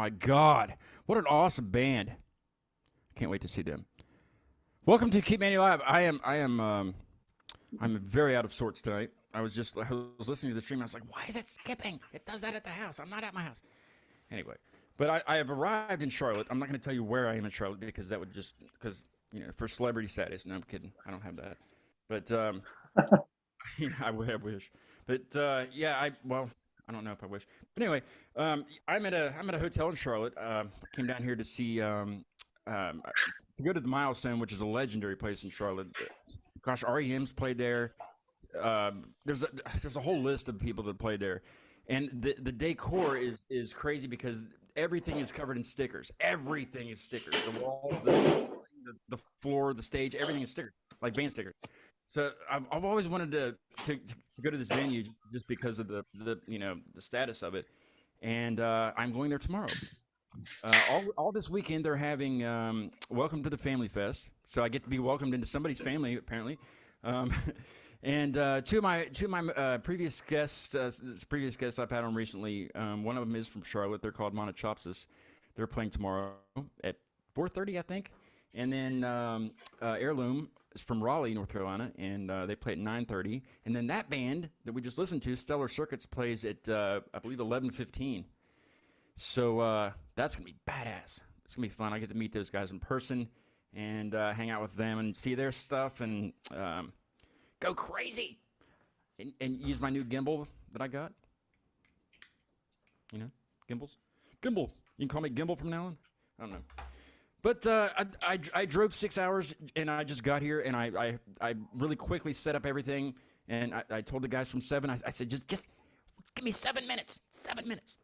my God. What an awesome band. Can't wait to see them. Welcome to Keep Mania Live. I'm very out of sorts tonight. I was listening to the stream. I was like, why is it skipping? It does that at the house. I'm not at my house. Anyway, but I have arrived in Charlotte. I'm not going to tell you where I am in Charlotte because that would because for celebrity status. No, I'm kidding. I don't have that. But I wish. But I don't know if I wish. But anyway, I'm at a hotel in Charlotte. Came down here to see to go to the Milestone, which is a legendary place in Charlotte. Gosh, REM's played there. There's a whole list of people that played there, and the decor is crazy because everything is covered in stickers. Everything is stickers. The walls, the floor, the stage, everything is stickers, like band stickers. So I've always wanted to go to this venue just because of the status of it, and I'm going there tomorrow. All this weekend they're having Welcome to the Family Fest, so I get to be welcomed into somebody's family apparently. And two of my previous guests I've had on recently, one of them is from Charlotte. They're called Monochopsis. They're playing tomorrow at 4:30, I think. And then Heirloom is from Raleigh, North Carolina, and they play at 9:30. And then that band that we just listened to, Stellar Circuits, plays at I believe 11:15. So that's gonna be badass. It's gonna be fun. I get to meet those guys in person and hang out with them and see their stuff and go crazy and use my new gimbal that I got. Gimbals. Gimbal. You can call me Gimbal from now on. I don't know. But I drove 6 hours and I just got here and I really quickly set up everything and I told the guys from SevVven, I said just give me 7 minutes. 7 minutes.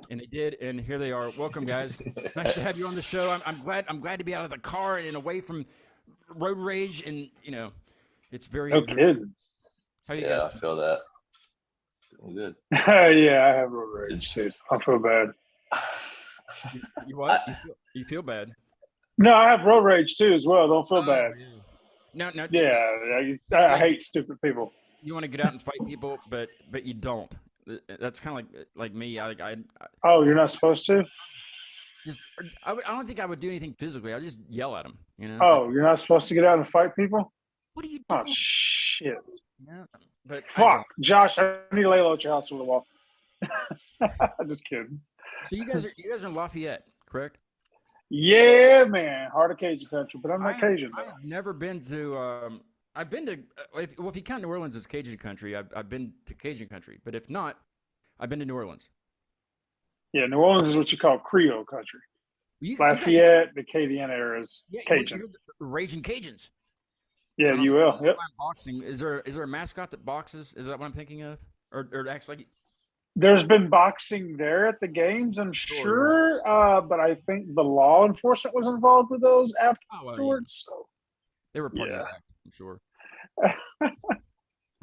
And they did, and here they are. Welcome, guys. It's nice to have you on the show. I'm glad to be out of the car and away from road rage, and it's very. No kidding. How you Yeah, guys? I feel that. I'm good. Yeah, I have road rage too. So I feel bad. You what? You feel bad? No, I have road rage too as well. Don't feel bad. Yeah. No. Yeah, I hate stupid people. You want to get out and fight people, but you don't. That's kind of like me. Oh, you're not supposed to? I don't think I would do anything physically. I would just yell at them. Oh, you're not supposed to get out and fight people? What are you Oh doing? shit! Yeah, but Fuck, Josh, I need to lay low at your house with a wall. Just kidding. So you guys are in Lafayette, correct? Yeah, man, heart of Cajun country, but I'm not Cajun. I have never been to. I've been to. If you count New Orleans as Cajun country, I've been to Cajun country. But if not, I've been to New Orleans. Yeah, New Orleans is what you call Creole country. Lafayette, the Acadiana era is Cajun. You're the Raging Cajuns. Yeah, you will. Yep. Boxing. Is there a mascot that boxes? Is that what I'm thinking of? Or acts like? There's been boxing there at the games, I'm sure. But I think the law enforcement was involved with those afterwards. So. They were part of that act, I'm sure.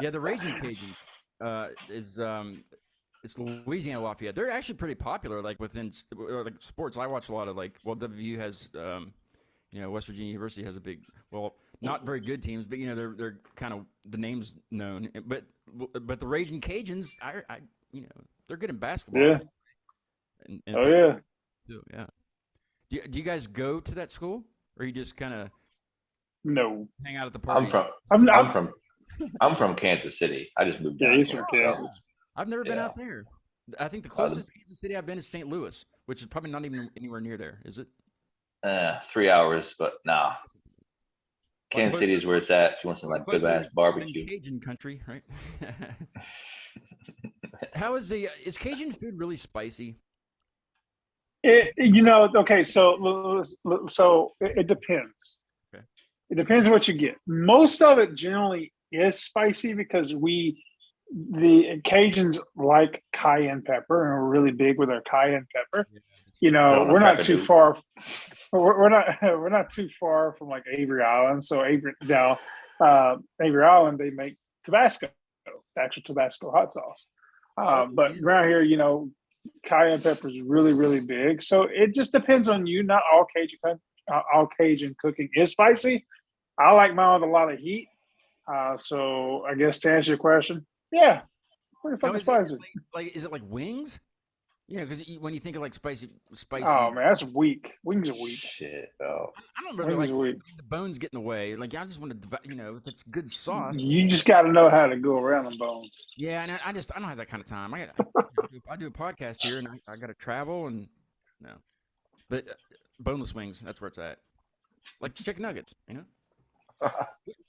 Yeah, the Raging Cajuns it's Louisiana Lafayette. They're actually pretty popular, like within like sports. I watch a lot of WVU has, West Virginia University has a big, not very good teams, but they're kind of the names known. But the Raging Cajuns, they're good in basketball. Yeah. Yeah. Yeah. Do you guys go to that school, or you just kind of? No. Hang out at the party. I'm from Kansas City. I just moved down. He's from Kansas. I've never been out there. I think the closest Kansas City I've been is St. Louis, which is probably not even anywhere near there, is it? 3 hours, but nah. Kansas City is where it's at. If you want some good ass barbecue. Cajun country, right? How is Cajun food really spicy? Okay, so it depends. Okay. It depends what you get. Most of it generally is spicy because the Cajuns like cayenne pepper, and we're really big with our cayenne pepper. We're not too far. We're not too far from like Avery Island. So Avery Island, they make Tabasco, actual Tabasco hot sauce. But around here, cayenne pepper is really, really big. So it just depends on you. Not all Cajun cooking is spicy. I like mine with a lot of heat. So I guess to answer your question, yeah, pretty fucking spicy. Is it like wings? Yeah, because when you think of like spicy, Oh man, that's weak. Wings are weak. Shit, bro. I don't really Wings like are wings. weak. I mean, the bones get in the way. Like I just want to, if it's good sauce. You just got to know how to go around the bones. Yeah, and I don't have that kind of time. I do a podcast here, and I got to travel and no, but boneless wings. That's where it's at. Like chicken nuggets,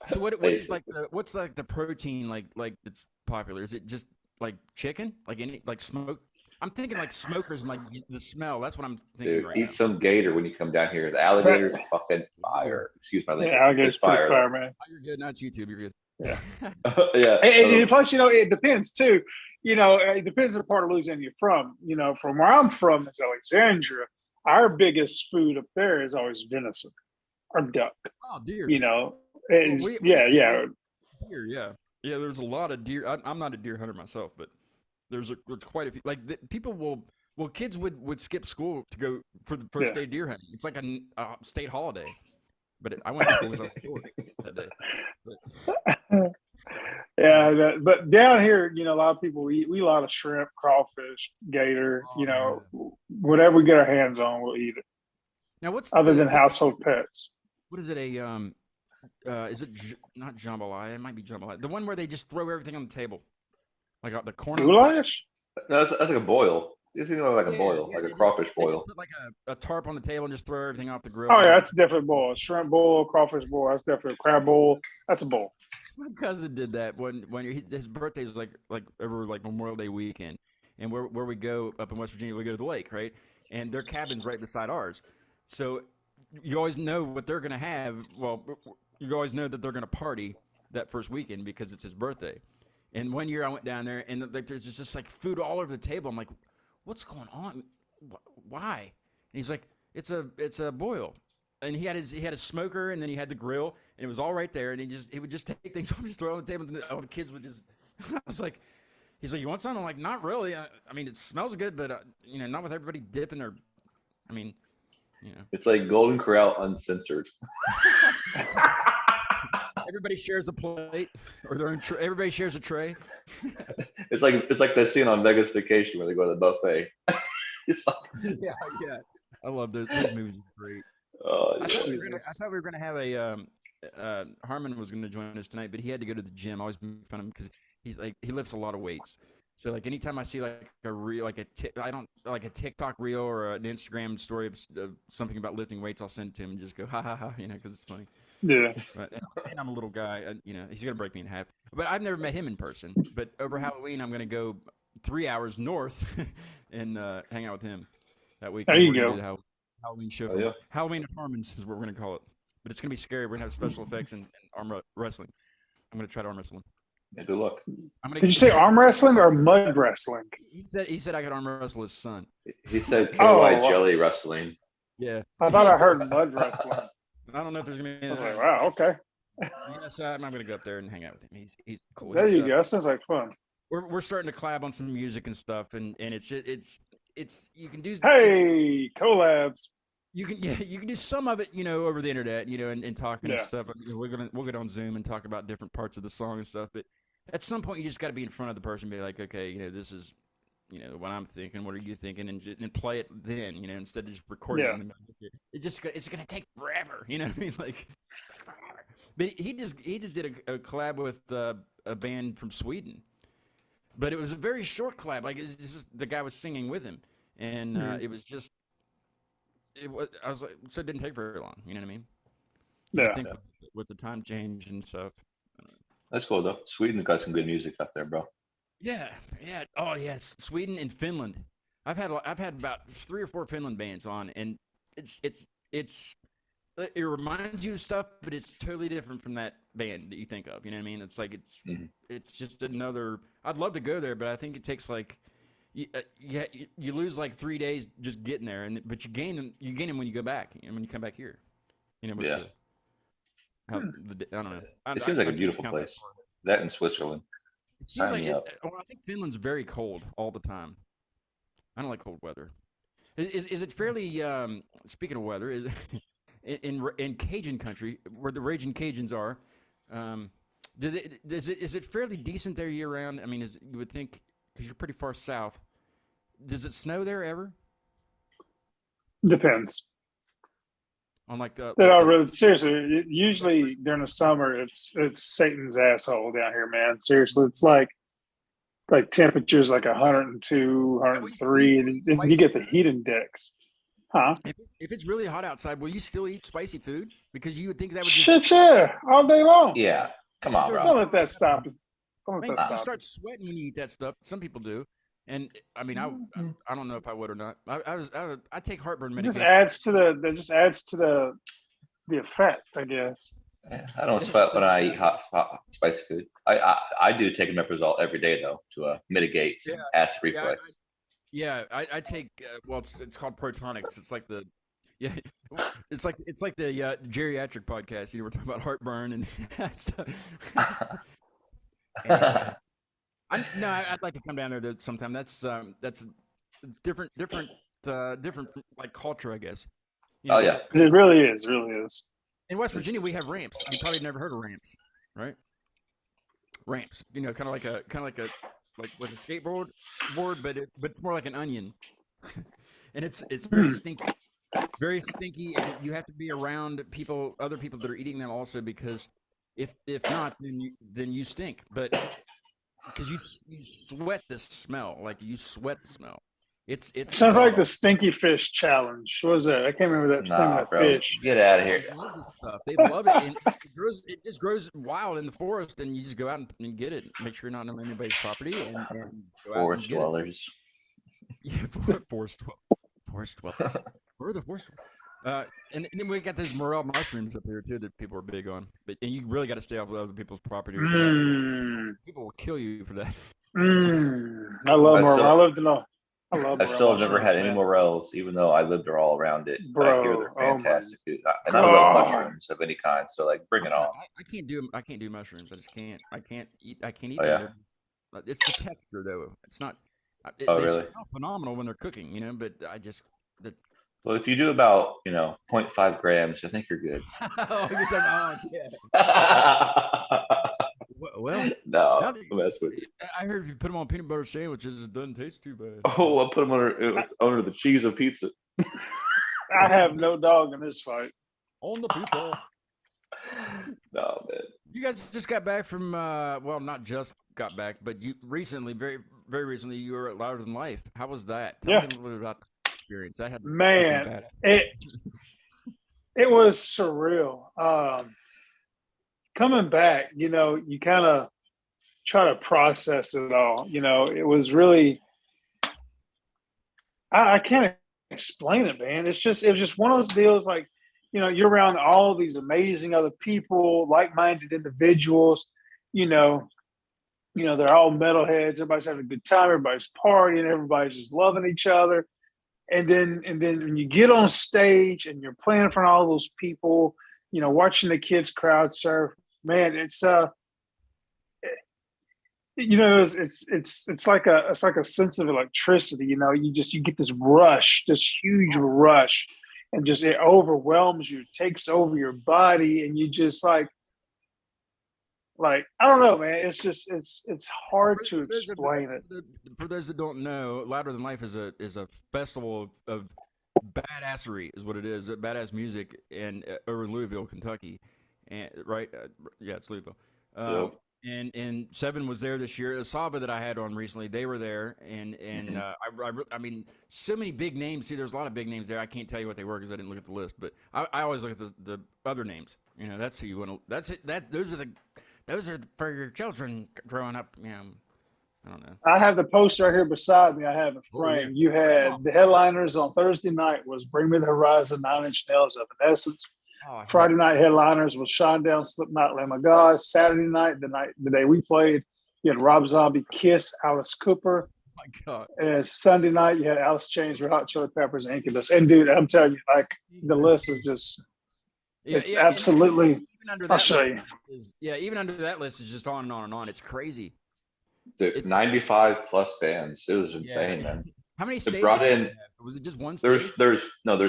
So what is like what's like the protein like that's popular? Is it just like chicken? Like any like smoke? I'm thinking like smokers and like the smell. That's what I'm thinking Dude, right eat now. some gator when you come down here. The That, alligator's fucking fire. Excuse my yeah, language. alligator's It's pretty fire fire, man. Oh, you're good. Not YouTube. You're good. Yeah. though. Yeah. And plus, it depends too. It depends on the part of Louisiana you're from. From where I'm from is Alexandria. Our biggest food up there is always venison or duck. Oh, deer. Well, Yeah. deer. Yeah, yeah. There's a lot of deer. I'm not a deer hunter myself, but there's quite a few. Like people will kids would skip school to go for the first day deer hunting. It's like a state holiday. But I went to school because I was bored that day. But, Yeah, but down here, a lot of people we eat a lot of shrimp, crawfish, gator. Whatever we get our hands on, we'll eat it. now, what's Other than household pets. what is it? Is it not jambalaya? It might be jambalaya. The one where they just throw everything on the table, like the corn. Goulash? No, that's like a boil. It's like a boil, like a crawfish They boil. just put like a tarp on the table and just throw everything off the grill. Oh yeah, that's definitely a bowl. Shrimp bowl, crawfish bowl. That's definitely a crab bowl. That's a bowl. My cousin did that when his birthday is like over like Memorial Day weekend, and where we go up in West Virginia, we go to the lake, right? And their cabin's right beside ours, so you always know what they're gonna have. Well, you always know that they're gonna party that first weekend because it's his birthday. And one year I went down there and like there's just like food all over the table. I'm like, what's going on? Why? And he's like, it's a boil. And he had a smoker, and then he had the grill, and it was all right there. And he would just take things off, just throw it on the table, and all the kids would just. I was like, he's like, you want something? I'm like, not really. I mean, it smells good, but not with everybody dipping their. I mean, It's like Golden Corral uncensored. Everybody shares a plate or their own. Everybody shares a tray. It's like that scene on Vegas Vacation where they go to the buffet. It's like, yeah. I love those movies. Are great. oh, I thought we were gonna have a Harmon was gonna join us tonight, but he had to go to the gym. I always make fun of him because he lifts a lot of weights. So like anytime I see like a reel, like a TikTok reel or an Instagram story of something about lifting weights, I'll send it to him and just go ha ha ha, because it's funny. Yeah. But, and I'm a little guy, and he's gonna break me in half. But I've never met him in person. But over Halloween, I'm gonna go 3 hours north and hang out with him that week. There you go. Halloween show. Oh, yeah. Halloween at Harmon's is what we're gonna call it. But it's gonna be scary. We're gonna have special effects and arm wrestling. I'm gonna try to arm wrestle him. yeah, good luck. Did you say arm wrestling or mud wrestling? He said I could arm wrestle his son. He said KY Oh, jelly wrestling. Yeah. I thought I heard mud wrestling. I don't know if there's gonna be. I was like, wow, okay. Yes, I'm gonna go up there and hang out with him. He's cool. There you go. That sounds like fun. We're starting to collab on some music and stuff, and it's you can do. Hey, collabs. You can do some of it, over the internet, and talking and Yeah. stuff. We'll get on Zoom and talk about different parts of the song and stuff. But at some point, you just got to be in front of the person, and be like, okay, this is, what I'm thinking. What are you thinking? And play it then, instead of just recording it. It's gonna take forever. You know what I mean? Like forever. But he just did a collab with a band from Sweden. But it was a very short collab. Like the guy was singing with him, and it was just. I was like, so it didn't take very long. You know what I mean? Yeah. I think with the time change and stuff. That's cool though. Sweden's got some good music up there, bro. Yeah. Oh yes, Sweden and Finland. I've had about 3 or 4 Finland bands on, and it reminds you of stuff, but it's totally different from that band that you think of. You know what I mean? It's like it's just another. I'd love to go there, but I think it takes like. You lose like 3 days just getting there, but you gain them when you go back, when you come back here. Yeah. I don't know. It seems like a beautiful place. That in Switzerland. It seems Sign like me up. I think Finland's very cold all the time. I don't like cold weather. Is it fairly? Speaking of weather, is in Cajun country where the raging Cajuns are? Is it fairly decent there year round? I mean, you would think because you're pretty far south does it snow there ever? Depends. On like the They are really seriously. Usually during the summer, it's Satan's asshole down here, man. Seriously, it's like temperatures like 102, will you 103, still and eat then you spicy get the food? heat index, huh? If it's really hot outside, will you still eat spicy food? Because you would think that would just Shit, yeah, all day long. Yeah, come kids on, are bro. Don't let that stop you. Don't let man, that 'cause you stop start sweating when you eat that stuff. Some people do, and I mean, you. I don't know if I would or not. I take heartburn It just medication. adds to the effect, I guess. Yeah, I don't sweat when I eat hot spicy food. I do take omeprazole every day though to mitigate Yeah, acid yeah, reflux. I take well, it's called Protonics. It's like the yeah, it's like the geriatric podcast. You know, we're talking about heartburn and stuff. Anyway, I'd like to come down there sometime. That's different like culture, I guess. You Oh know, yeah, It really is, really is. in West Virginia we have ramps. You probably never heard of ramps, right? Ramps, you know, kind of like with a skateboard but it's more like an onion, and it's very stinky, and you have to be around other people that are eating them also because if not, then you stink. But because you sweat the smell, like you sweat the smell. It's Sounds like the god stinky fish challenge. What was that? I can't remember that name of nah, that bro, fish. get out of here. They love this stuff. They love it, and it just grows wild in the forest, and you just go out and get it. Make sure you're not on anybody's property, and go out and Forest get it. dwellers. Yeah, forest dwellers. Where are the forest? And then we got those morel mushrooms up here too that people are big on. And you really got to stay off of other people's property with that. Mmm. People will kill you for that. Mmm. I love I morel. still- I love to know. I love I morel still have never had mushrooms, any man. morels, even though I lived all around it. But I hear Bro, they're oh my fantastic, dude. And I love God. mushrooms of any kind. So like, bring it on. I can't do mushrooms. I just can't. I can't eat Oh them. yeah. It's the texture though. It's not. Oh They really? smell phenomenal when they're cooking, you know. But I just the Well, if you do about 0.5 grams, I think you're good. oh, you're talking. Oh, yeah. Well, now No, that I'm messing with you. I heard if you put them on peanut butter sandwiches, it doesn't taste too bad. Oh, I'll put them under the cheese of pizza. I have no dog in this fight. On the pizza. No, man. You guys just got back from well, not just got back, but you recently, very very recently, you were at Louder Than Life. How was that? Tell me a little bit about the experience. I had Man, it was surreal. Coming back, you kind of try to process it all. It was really I can't explain it, man. It was just one of those deals like, you're around all these amazing other people, like-minded individuals, they're all metalheads, everybody's having a good time, everybody's partying, everybody's just loving each other. And then when you get on stage and you're playing in front of all those people, watching the kids crowd surf, man, it's it's like a sense of electricity. You get this rush, this huge rush, and just it overwhelms you, takes over your body, and you just like I don't know, man. It's just it's hard to explain it. For those that don't know, Louder Than Life is a festival of badassery, is what it is. Badass music and over in Louisville, Kentucky, and right, yeah, it's Louisville. Yep. And SevVven was there this year. The Sava that I had on recently, they were there, and I mean, so many big names. See, there's a lot of big names there. I can't tell you what they were because I didn't look at the list, but I always look at the other names. That's who you want to. That's it. Those are for your children growing up. I don't know. I have the poster right here beside me. I have it framed. Yeah. You had the headliners on Thursday night was Bring Me the Horizon, Nine Inch Nails, Evanescence. Friday night headliners was Shinedown, Slipknot, Lamb of God. Saturday night, the day we played, you had Rob Zombie, Kiss, Alice Cooper. Oh my God. And Sunday night, you had Alice Chains, Red Hot Chili Peppers, and Incubus. And dude, I'm telling you, the list is just it's absolutely. I'll show you. Even under that list is just on and on and on. It's crazy. Dude, 95 plus bands. It was insane, man. How many stages? Brought in. Was it just one stage? There's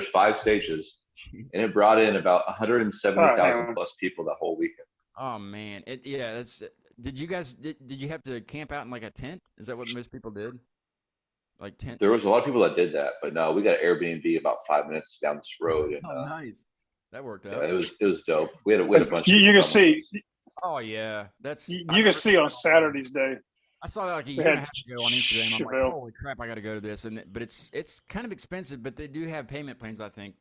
5 stages, and it brought in about 170,000 plus people that whole weekend. Oh man, that's. Did you guys did you have to camp out in like a tent? Is that what most people did? like tent. There was a lot of people that did that, but no, we got an Airbnb about 5 minutes down this road, and Oh, nice. That worked yeah, out. it was dope. We had a bunch. You of can people see Oh yeah, that's. you I can remember- see on Saturday's day. I saw that like a We year and a had half ago on Instagram. I'm like, Chevelle. holy crap, I got to go to this. But it's kind of expensive, but they do have payment plans, I think,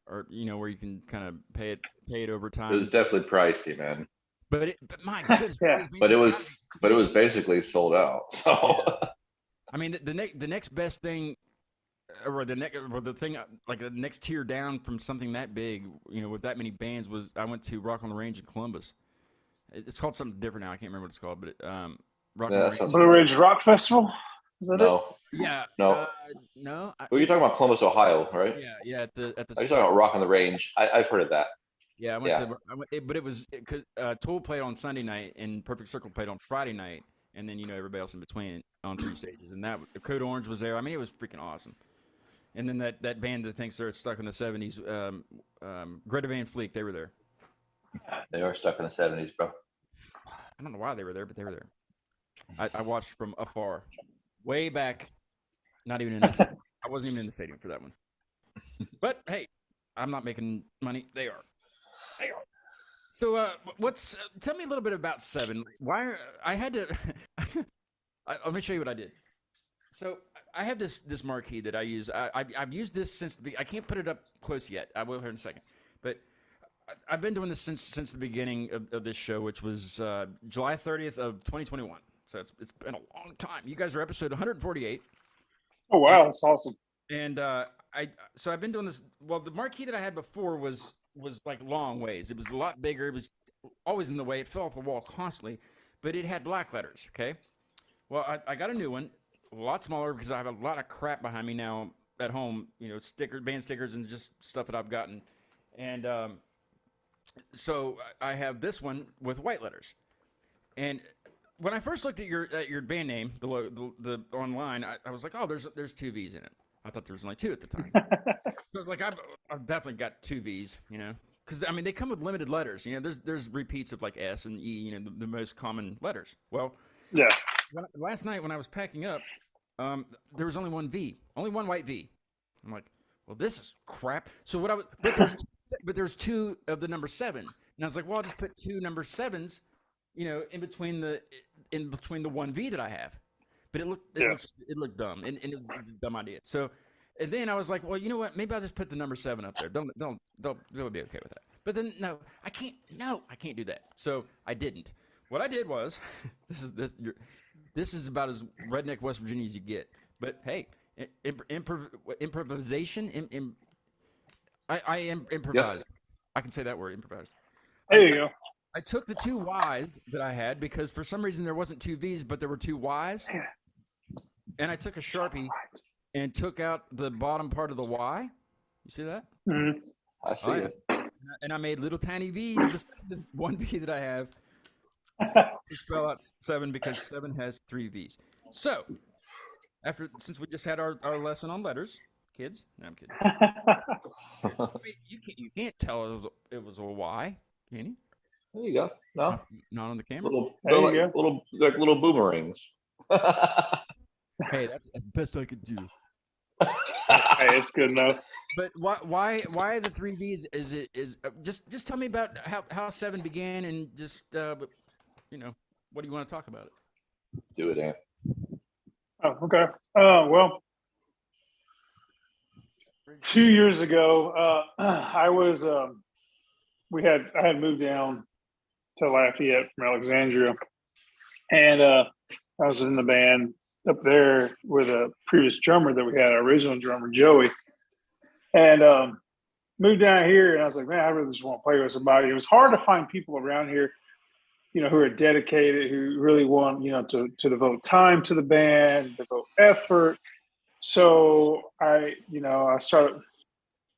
or where you can kind of pay it over time. It was definitely pricey, man. But my goodness, Yeah. Boys Beans, But it it's gotta be was crazy. basically sold out. So I mean, the next best thing, or the thing like the next tier down from something that big, with that many bands was I went to Rock on the Range in Columbus. It's called something different now. I can't remember what it's called, but Rock Yeah, on that the sounds- Blue Ridge Rock Festival. Is that it? no, Yeah. No. No. well, you're talking about Columbus, Ohio, right? Yeah. At the. Are you talking about Rock on the Range? I've heard of that. Yeah, but it was because Tool played on Sunday night and Perfect Circle played on Friday night, and then everybody else in between on 3 stages, and Code Orange was there. I mean, it was freaking awesome. And then that band that thinks they're stuck in the '70s, Greta Van Fleet, they were there. They are stuck in the 70s, bro. I don't know why they were there, but they were there. I watched from afar, way back. Not even in this. I wasn't even in the stadium for that one. But hey, I'm not making money. They are. So, tell me a little bit about SevVven. Why I had to? Let me show you what I did. So I have this marquee that I use. I've used this since I can't put it up close yet. I will here in a second, but I've been doing this since the beginning of this show, which was July 30th of 2021. So it's been a long time. You guys are episode 148. Oh wow, that's awesome. And I've been doing this. Well, the marquee that I had before was like long ways. It was a lot bigger. It was always in the way. It fell off the wall constantly, but it had black letters. Okay. Well, I got a new one, a lot smaller because I have a lot of crap behind me now at home. Band stickers, and just stuff that I've gotten. And so I have this one with white letters. And when I first looked at your band name, the online, I was like, oh, there's 2 V's in it. I thought there was only 2 at the time. I was like, I've definitely got 2 V's, because I mean they come with limited letters. There's repeats of like S and E, the most common letters. Well, Yeah. last night when I was packing up, there was only 1 V, only 1 white V. I'm like, well, this is crap. So but there's 2 of the number 7, and I was like, well, I'll just put 2 number 7s, in between the 1 V that I have. But it looked dumb, and it was a dumb idea. So, and then I was like, well, you know what? Maybe I'll just put the number 7 up there. They'll be okay with that. But then no, I can't do that. So I didn't. What I did was, this is about as redneck West Virginia as you get. But hey, improvisation. I improvised. Yep. I can say that word, improvised. There you go. I took the 2 Y's that I had because for some reason there wasn't 2 V's, but there were 2 Y's. And I took a Sharpie and took out the bottom part of the Y. You see that? Mm-hmm. I see it. And I made little tiny V's beside the 1 V that I have to spell out 7 because 7 has 3 V's. So, since we just had our lesson on letters, kids. No, I'm kidding. Wait, you can't tell it was a Y, can you? There you go. No, not on the camera. Little boomerangs. Hey, that's best I could do. Hey, it's good enough. But why the 3 V's? Just tell me about how SevVven began, and just what do you want to talk about it? Do it, Ant. Oh, okay. Well, 2 years ago, I had moved down to Lafayette from Alexandria, and I was in the band up there with a previous drummer that we had, our original drummer Joey, and moved down here. And I was like, man, I really just want to play with somebody. It was hard to find people around here, who are dedicated, who really want, to devote time to the band, devote effort. So I started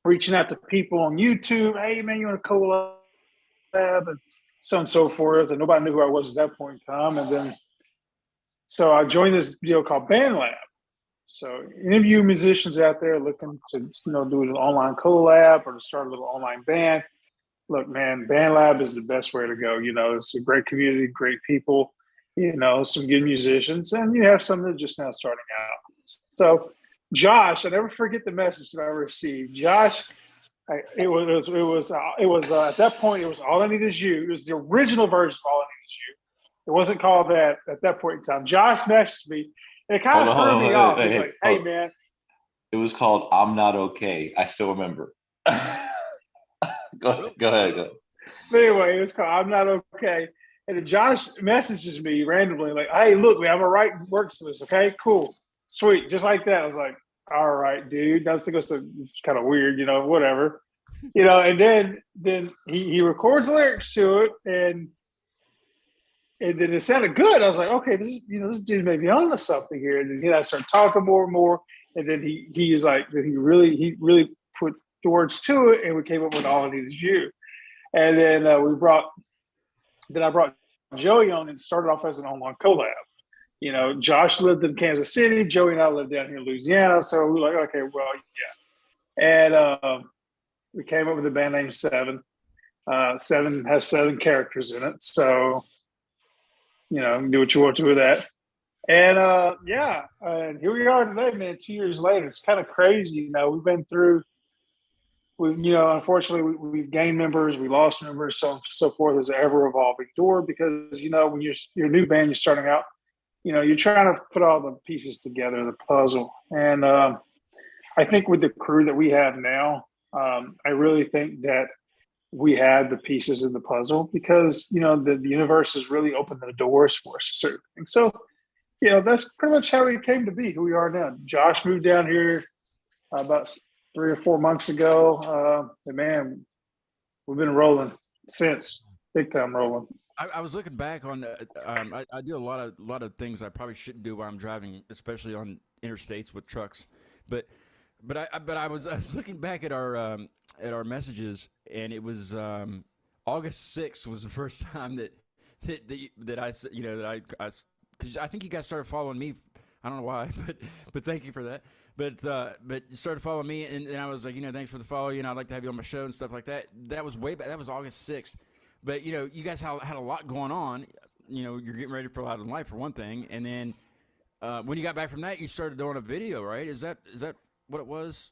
reaching out to people on YouTube. Hey, man, you want to collab? And so on and so forth. And nobody knew who I was at that point in time. And then, so I joined this deal called Band Lab. So interview musicians out there looking to, do an online collab or to start a little online band. Look, man, Band Lab is the best way to go. It's a great community, great people, some good musicians, and you have some that are just now starting out. So Josh, I never forget the message that I received. Josh, it was at that point, it was All I Need Is You. It was the original version of All I Need Is You. It wasn't called that at that point in time. Josh messaged me, and it kind of threw me off. He's like, "Hey, man." It was called I'm Not Okay. I still remember. Go ahead. But anyway, it was called I'm Not Okay. And then Josh messages me randomly, like, "Hey, look, man, I'm gonna write works to this. Okay, cool, sweet." Just like that. I was like, "All right, dude." I was thinking it's kind of weird, whatever. And then he records lyrics to it, and then it sounded good. I was like, okay, this dude may be on to something here. And then I started talking more and more. And then he's like, he really put the words to it, and we came up with All I Need Is You. And then I brought Joey on, and started off as an online collab. Josh lived in Kansas City. Joey and I lived down here in Louisiana. So we were like, okay, well, yeah. And we came up with a band named SevVven. SevVven has 7 characters in it. So, do what you want to with that. And and here we are today, man, 2 years later. It's kind of crazy. We've been through, unfortunately, we've gained members, we lost members, so forth. Is an ever evolving door, because, when you're a new band, you're starting out, you're trying to put all the pieces together, the puzzle. And I think with the crew that we have now, I really think that we had the pieces in the puzzle, because the universe has really opened the doors for us to certain things. So that's pretty much how we came to be who we are now. Josh moved down here about 3 or 4 months ago, and man, we've been rolling since, big time rolling. I was looking back on I do a lot of things I probably shouldn't do while I'm driving, especially on interstates with trucks, but I was looking back at our messages, and it was August 6th was the first time that I because I think you guys started following me. I don't know why, but thank you for that. But you started following me, and I was like, thanks for the follow. I'd like to have you on my show and stuff like that. That was way back. That was August 6th. But you guys had a lot going on. You're getting ready for Loud in Life for one thing, and then when you got back from that, you started doing a video, right? Is that what it was?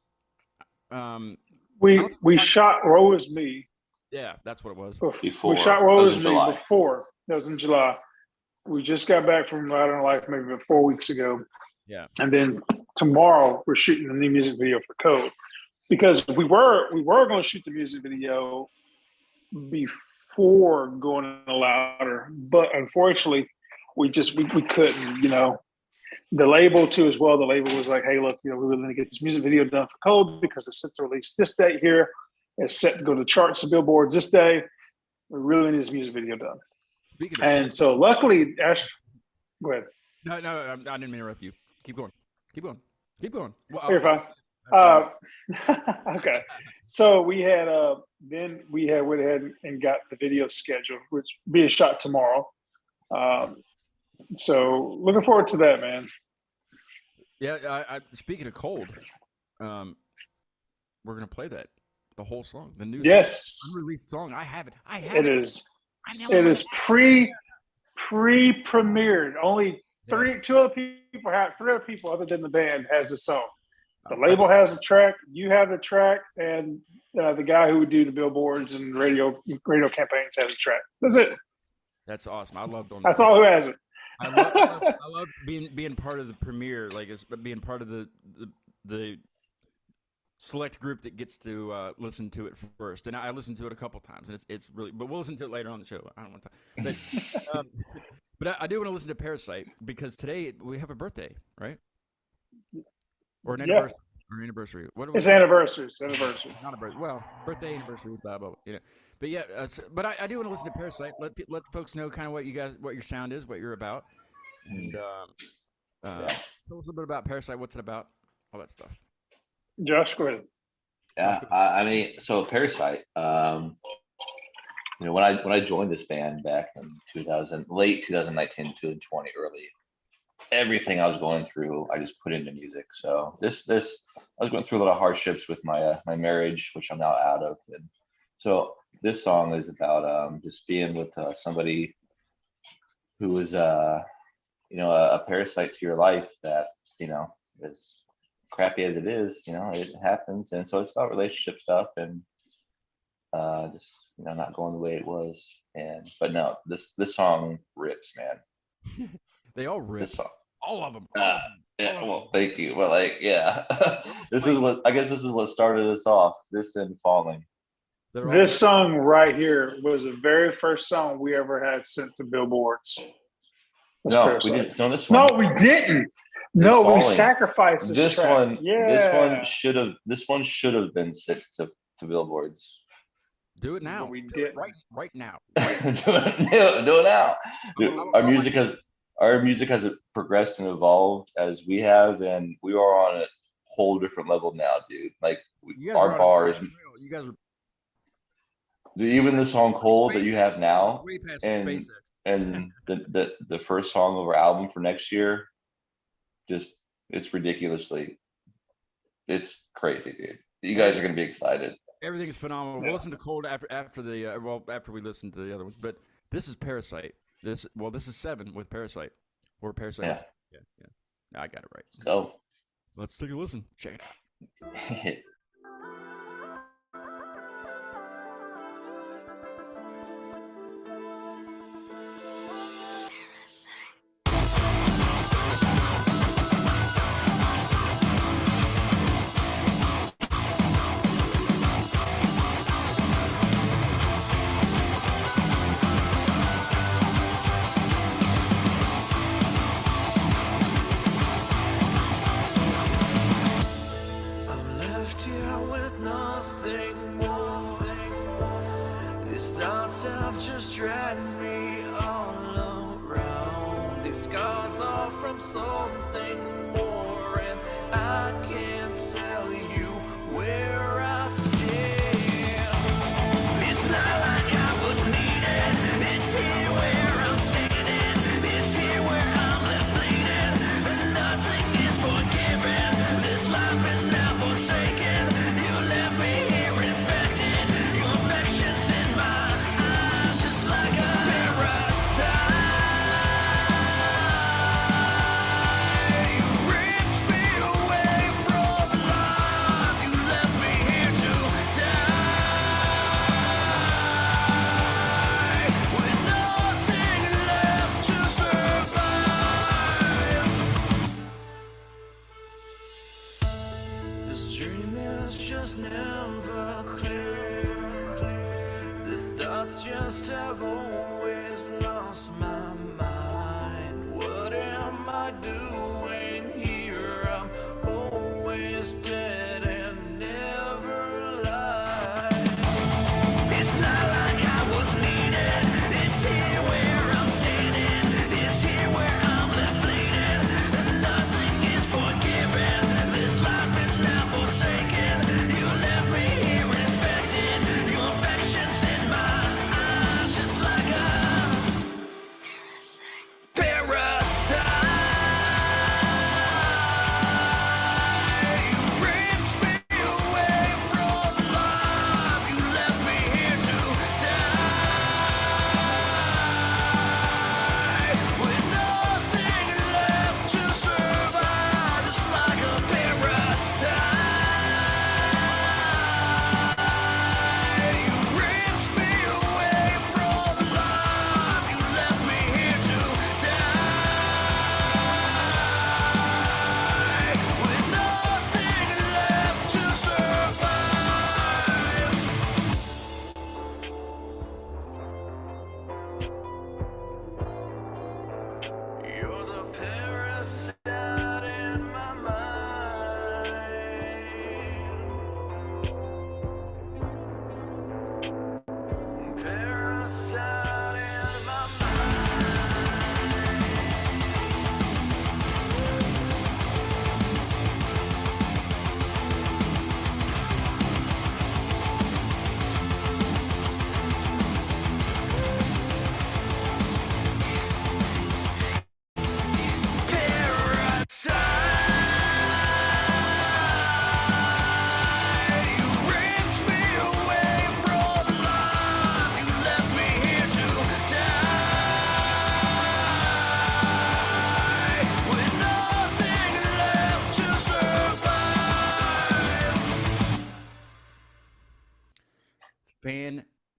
We shot Woe Is Me. Yeah, that's what it was. Before we shot Woe Is Me July. before. That was in July. We just got back from Loud in Life maybe about 4 weeks ago. Yeah. And then tomorrow we're shooting a new music video for Code, because we were going to shoot the music video before going to Louder, but unfortunately we couldn't. The label too as well. The label was like, hey, look, we really need to get this music video done for Code, because it's set to release this date here. It's set to go to the charts and billboards this day. We really need this music video done. And so luckily, Ash, go ahead. No, I didn't mean to interrupt you. Keep going. Well, You're fine. Okay. So we had went ahead and got the video scheduled, which being shot tomorrow. So looking forward to that, man. Yeah, I speaking of Cold, we're gonna play the whole song, the new unreleased song. I have it. It is pre-premiered. Only three other people other than the band has the song. The label has the track, you have the track, and the guy who would do the billboards and radio campaigns has a track. That's it. That's awesome. I love doing That's all who has it. I love being part of the premiere, like being part of the select group that gets to listen to it first. And I listened to it a couple times, and it's really. But we'll listen to it later on the show. I don't want to. But I do want to listen to Parasite, because today we have a birthday, right? Or an anniversary. Or anniversary. It's anniversary. It's anniversary. Not a birthday. Well, birthday, anniversary, blah blah. But yeah. But I do want to listen to Parasite. Let the folks know kind of what your sound is, what you're about, and tell us a little bit about Parasite. What's it about? All that stuff. Josh, go ahead. Yeah, I mean, so Parasite. When I joined this band back in late 2019, 2020, early, everything I was going through, I just put into music. So I was going through a lot of hardships with my marriage, which I'm now out of, and so this song is about just being with somebody who was a parasite to your life that as crappy as it is, it happens. And so it's about relationship stuff and just not going the way it was. But no, this song rips, man. They all rip. This song. All of them. Yeah, well, thank you. Well, this is what started us off. This and Falling. This song right here was the very first song we ever had sent to billboards. No, we didn't. So this one. No, we didn't. No, we sacrificed this track. One. Yeah. This one should have been sent to billboards. Do it now. We did right now. do it now. Dude, our music has progressed and evolved as we have, and we are on a whole different level now, dude. Like our bars. You guys are. Dude, even the song "Cold" that you have now, and the first song of our album for next year, it's ridiculously, it's crazy, dude. You guys are gonna be excited. Everything's phenomenal. We'll listen to Cold after we listen to the other ones. But this is Parasite. This is 7 with Parasite. Or Parasite. Yeah. No, I got it right. Let's go. Let's take a listen. Check it out.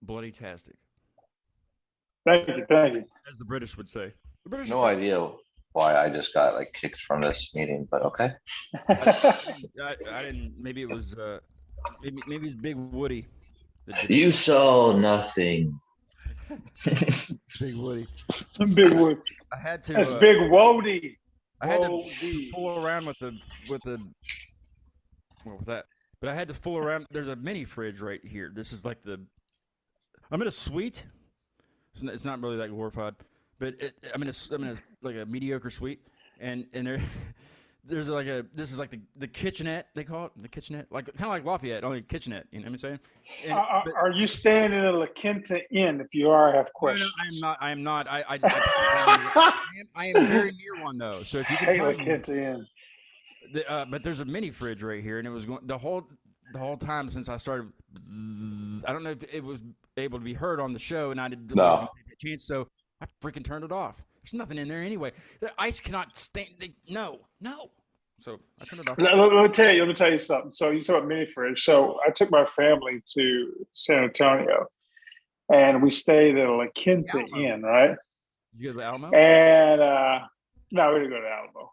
bloody-tastic, Thank you. as the British would say. The British No are idea why I just got like kicked from this meeting, but okay. I didn't. Maybe it was. Maybe it's Big Woody. That did You saw nothing. Big Woody. Big Wood. I had to. That's Big Wody. I had to Wody. fool around with the well, with that, but I had to fool around. There's a mini fridge right here. This is like the. I'm in a suite. It's not really that glorified, but I'm in a like a mediocre suite, and there's like this is like the kitchenette, they call it, the kitchenette, like kind of like Lafayette, only kitchenette. You know what I'm saying? Are you staying in a La Quinta Inn? If you are, I have questions. No, I am not. I am very near one though. So if you can Hey, La find me, Quinta Inn. but there's a mini fridge right here, and it was going the whole time since I started. I don't know if it was able to be heard on the show, and I didn't take a chance, so I freaking turned it off. There's nothing in there anyway. The ice cannot stand. No. So I turned it off. Let me tell you something. So you talk about mini fridge. So I took my family to San Antonio, and we stayed at a La Quinta Inn, right? Did you go to the Alamo? And no, we didn't go to Alamo,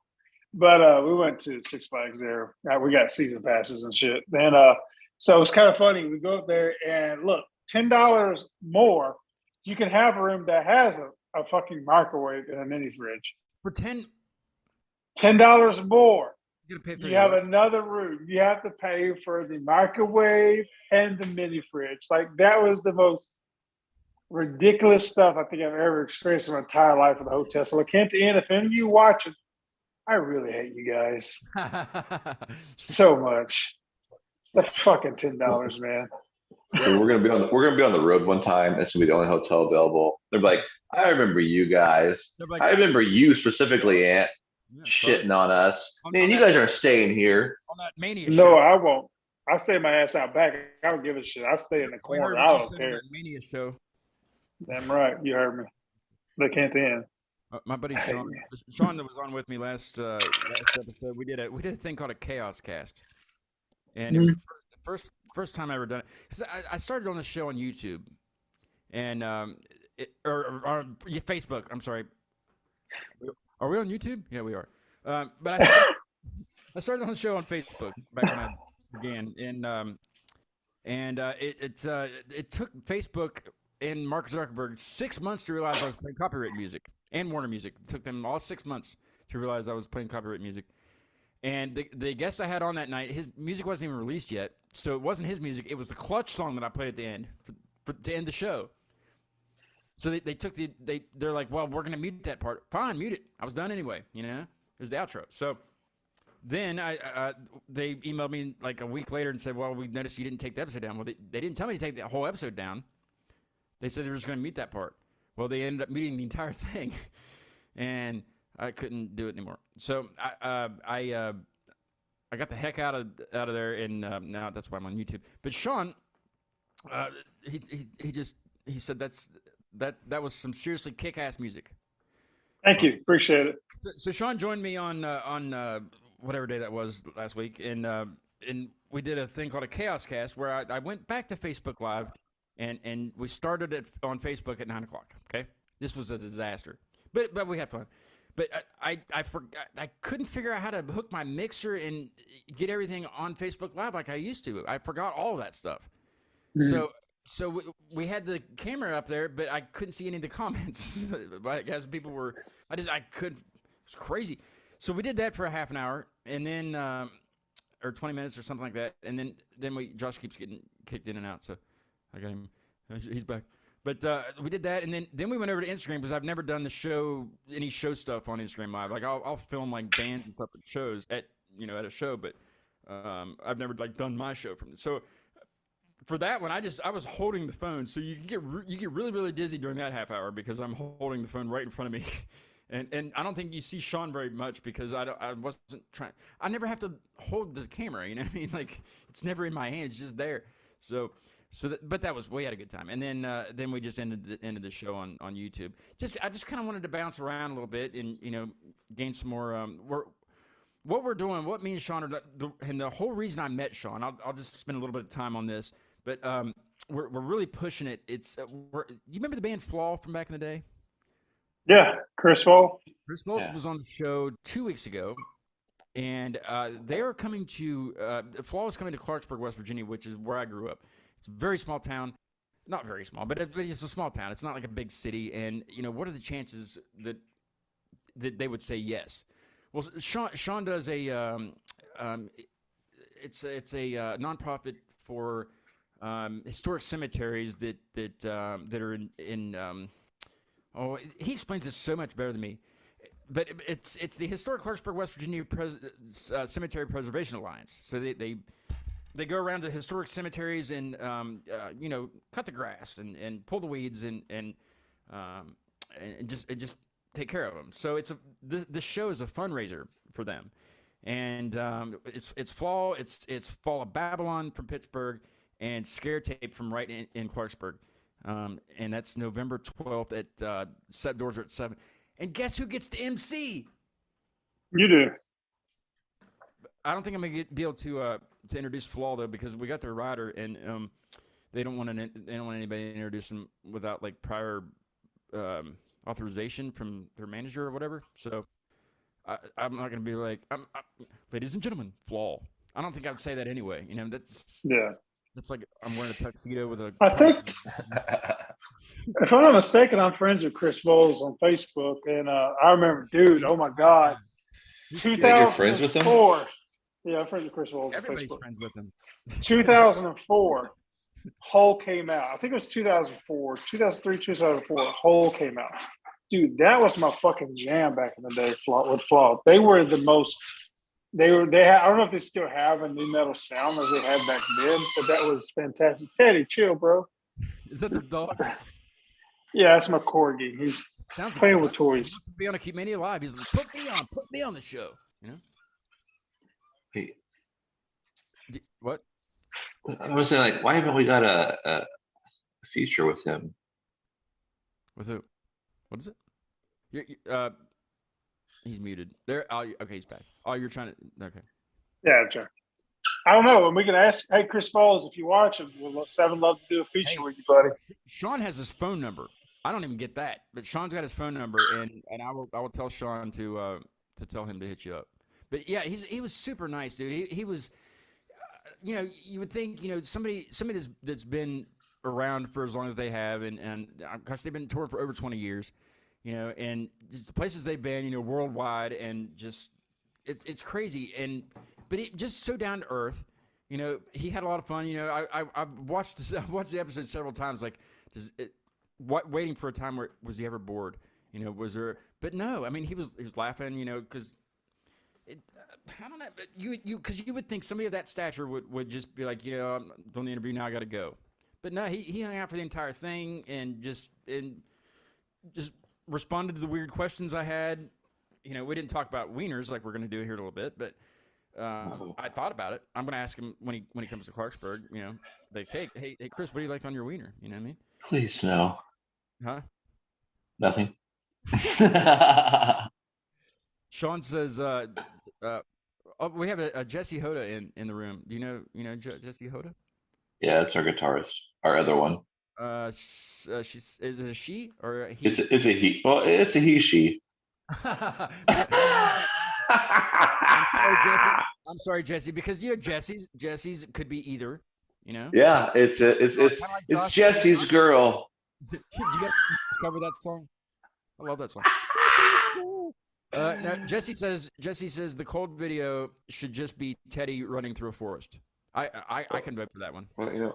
but we went to Six Flags there. We got season passes and shit. And so it's kind of funny. We go up there and look, $10 more, you can have a room that has a fucking microwave and a mini fridge. For $10 more. You gotta pay for You have another room. You have to pay for the microwave and the mini fridge. Like that was the most ridiculous stuff I think I've ever experienced in my entire life at the hotel. So La Quinta Inn, if any of you watching, I really hate you guys so much. The fucking $10, man. So we're gonna be on the road one time. This will be the only hotel available. They're like, I remember you guys. Like, I remember you specifically, Ant, shitting on us. Man, you guys aren't staying here. On that Mania No, show. I won't. I stay my ass out back. I don't give a shit. I stay in the We heard corner. I what you don't said on care. that Mania show. Damn right. You heard me. La Quinta Inn. My buddy Sean that was on with me last episode, we did a thing called a Chaos Cast, and it was the first time I ever done it. Because I started on the show on YouTube, and or Facebook. I'm sorry. Are we on YouTube? Yeah, we are. But I started on the show on Facebook back when I began, and it took Facebook and Mark Zuckerberg 6 months to realize I was playing copyright music, and Warner Music. It took them all 6 months to realize I was playing copyright music. And the guest I had on that night, his music wasn't even released yet, so it wasn't his music. It was the Clutch song that I played at the end to end the show. So they took they're like, well, we're gonna mute that part. Fine, mute it. I was done anyway. You know, it was the outro. So then they emailed me like a week later and said, well, we noticed you didn't take the episode down. Well, they didn't tell me to take the whole episode down. They said they were just gonna mute that part. Well, they ended up muting the entire thing, and I couldn't do it anymore. So I got the heck out of there, and now that's why I'm on YouTube. But Sean, he said that was some seriously kick-ass music. Thank you. Appreciate it. So Sean joined me on whatever day that was last week, and we did a thing called a Chaos Cast where I went back to Facebook Live, and we started it on Facebook at 9:00. Okay, this was a disaster, but we had fun. But I forgot, I couldn't figure out how to hook my mixer and get everything on Facebook Live like I used to. I forgot all of that stuff. Mm-hmm. So we had the camera up there, but I couldn't see any of the comments. As people were, I couldn't. It was crazy. So we did that for a half an hour, and then or 20 minutes or something like that, and then Josh keeps getting kicked in and out. So I got him. He's back. But we did that, and then we went over to Instagram because I've never done any show stuff on Instagram Live. Like I'll film like bands and stuff at shows at a show, but I've never like done my show from this. So for that one, I was holding the phone, so you get really really dizzy during that half hour because I'm holding the phone right in front of me, and I don't think you see Sean very much because I wasn't trying. I never have to hold the camera, you know what I mean? Like it's never in my hand; it's just there. But that was, we had a good time, and then we just ended the show on YouTube. I just kind of wanted to bounce around a little bit and gain some more. What we're doing, what me and Sean are, and the whole reason I met Sean. I'll just spend a little bit of time on this, but we're really pushing it. It's you remember the band Flaw from back in the day? Yeah, Chris Paul. Chris Voss was on the show 2 weeks ago, and they are coming to Flaw is coming to Clarksburg, West Virginia, which is where I grew up. It's a very small town. Not very small, but it's a small town. It's not like a big city. And what are the chances that they would say yes? Well, Sean does a it's a nonprofit for historic cemeteries that are in he explains this so much better than me. But it's the Historic Clarksburg, West Virginia Cemetery Preservation Alliance. So they go around to historic cemeteries and cut the grass and pull the weeds and just take care of them. So the show is a fundraiser for them, and it's Fall of Babylon from Pittsburgh and Scare Tape from right in Clarksburg, and that's November 12th at set doors are at 7. And guess who gets to MC? You do. I don't think I'm gonna be able to introduce Flaw though, because we got their rider and they don't want anybody to introduce them without like prior authorization from their manager or whatever. So I'm not gonna be like, ladies and gentlemen, Flaw. I don't think I'd say that anyway. That's like I'm wearing a tuxedo with a. I think, if I'm not mistaken, I'm friends with Chris Voles on Facebook, and I remember, dude. Oh my God, 2004. You're friends with him? Yeah, I'm friends with Chris Voles on Everybody's Facebook. friends with him. 2004, Hole came out. I think it was 2004, 2003, 2004. Hole came out. Dude, that was my fucking jam back in the day. With Flaw, they were the most. They had, I don't know if they still have a new metal sound as they had back then, but that was fantastic. Teddy, chill, bro. Is that the dog? Yeah, that's my corgi. He's playing with toys. He wants to be on a Keep Mania Live. He's like, put me on the show. Hey, What? I was saying, like, why haven't we got a feature with him? With who? What is it? He's muted. There. Okay, he's back. Oh, you're trying to. Okay. Yeah, sure. I don't know. And we can ask, hey, Chris Falls, if you watch him, we'll Seven love to do a feature with you, buddy. Sean has his phone number. I don't even get that, but Sean's got his phone number, and I will tell Sean to tell him to hit you up. But yeah, he was super nice, dude. He was, you would think, somebody that's been around for as long as they have, and gosh, they've been touring for over 20 years. And just the places they've been, worldwide, and just it's crazy. But it just so down to earth. He had a lot of fun. I've watched the episode several times. Like, waiting for a time where was he ever bored? Was there? But no, I mean he was laughing. Because I don't know. But because you would think somebody of that stature would just be like, I'm doing the interview now. I got to go. But no, he hung out for the entire thing and just responded to the weird questions I had. We didn't talk about wieners like we're going to do here in a little bit, but I thought about it. I'm going to ask him when he comes to Clarksburg. Like, hey, Chris, what do you like on your wiener? You know what I mean? Please no. Huh? Nothing. Sean says, we have a Jesse Hoda in the room. Do you know Jesse Hoda? Yeah, it's our guitarist. Our other one. Is it a she or a he? It's a he. Well, it's a he, she. I'm sorry, Jesse, because Jesse's could be either, Yeah, it's Jesse's girl. Do you guys cover that song? I love that song. Now Jesse says the cold video should just be Teddy running through a forest. I can vote for that one. Well,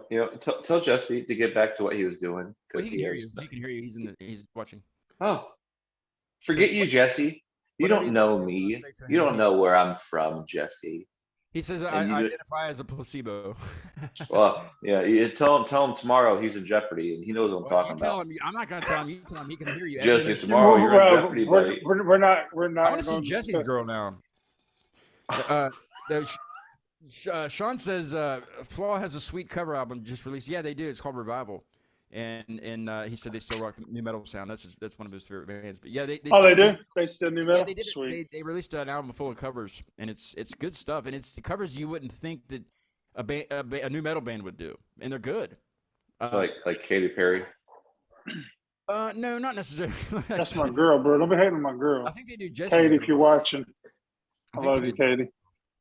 tell Jesse to get back to what he was doing. Well, he can hear you. He can hear you. He's watching. Oh, forget you, Jesse. You don't know me. You don't know where I'm from, Jesse. He says I identify as a placebo. Well, yeah. You tell him tomorrow he's in jeopardy, and he knows what I'm talking about. I'm not going to tell him. You tell him he can hear you. Jesse, tomorrow you're in jeopardy, buddy. We're not. I want to see Jesse's girl now. Sean says Flaw has a sweet cover album just released. Yeah, they do. It's called Revival, and he said they still rock the new metal sound. That's one of his favorite bands. But yeah, they do. They still new metal. Yeah, they did. Sweet. They released an album full of covers, and it's good stuff. And it's the covers you wouldn't think that a new metal band would do, and they're good. Like Katy Perry. No, not necessarily. That's my girl, bro. Don't be hating on my girl. I think they do Jesse's Katie, girl. if you're watching, I think love they you, do- Katie.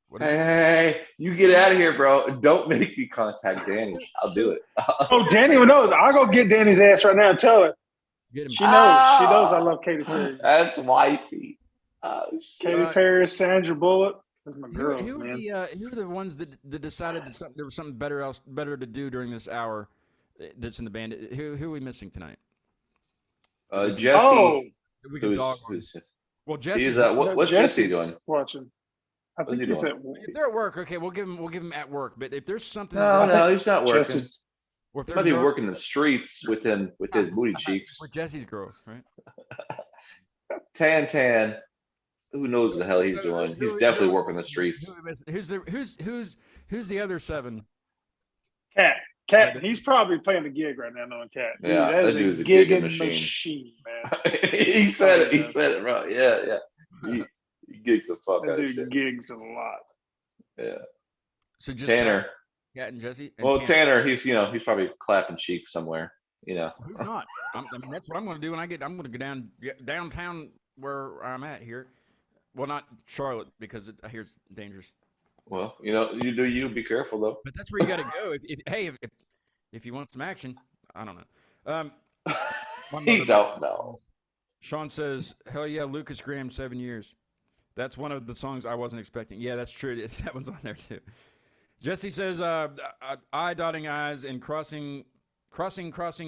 what is it? Hey, you get out of here, bro. Don't make me contact Danny. I'll do it. Oh, Danny knows. I'll go get Danny's ass right now and tell her. Get him. She knows. She knows I love Katy Perry. That's wifey. Oh, shit. Katy Perry, Sandra Bullock. That's my Who, girl, who, are man. who are the ones that decided that there was something better to do during this hour that's in the band? Who are we missing tonight? Jesse. Oh, We can dog on. Well, Jesse. He's what's Jesse doing? Watching. I What's think he he's doing? at. If they're at work, okay, we'll give him at work. But if there's something, No, he's not working. Jesse's, or if He they're might be nervous- working the streets with his booty cheeks. with Jesse's girl, right? Tan. Who knows what the hell he's doing? He's definitely working the streets. Who's the other 7? Cat. He's probably playing the gig right now, knowing Cat. Dude, Yeah, that is that dude's a a gigging gigging machine. man. He said it. He said it, bro. Yeah. He gigs the fuck That out of dude shit. gigs a lot. Yeah. So just Tanner. Cat and Jesse. And Well, Tanner, he's probably clapping cheeks somewhere. Who's not? I mean, that's what I'm going to do when I get. I'm going to go downtown where I'm at here. Well, not Charlotte because I hear it's dangerous. Well, you do you. Be careful though. But that's where you got to go. If you want some action, I don't know. He don't know. Sean says, "Hell yeah, Lucas Graham, 7 years." That's one of the songs I wasn't expecting. Yeah, that's true. That one's on there too. Jesse says, "I dotting I's and crossing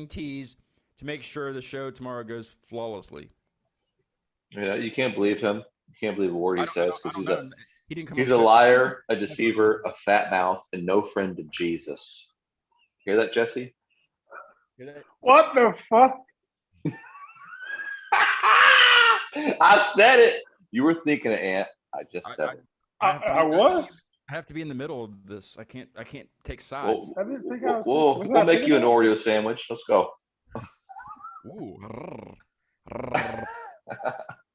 T's to make sure the show tomorrow goes flawlessly." Yeah, you can't believe him. You can't believe a word he says because he didn't come. he's a liar, a deceiver, a fat mouth, and no friend to Jesus. Hear that, Jesse? Hear that? What the fuck? I said it. You were thinking it, Ant. I just said it. I was. I have to be in the middle of this. I can't take sides. I didn't think I was. We'll make you an Oreo sandwich. Let's go. Ooh.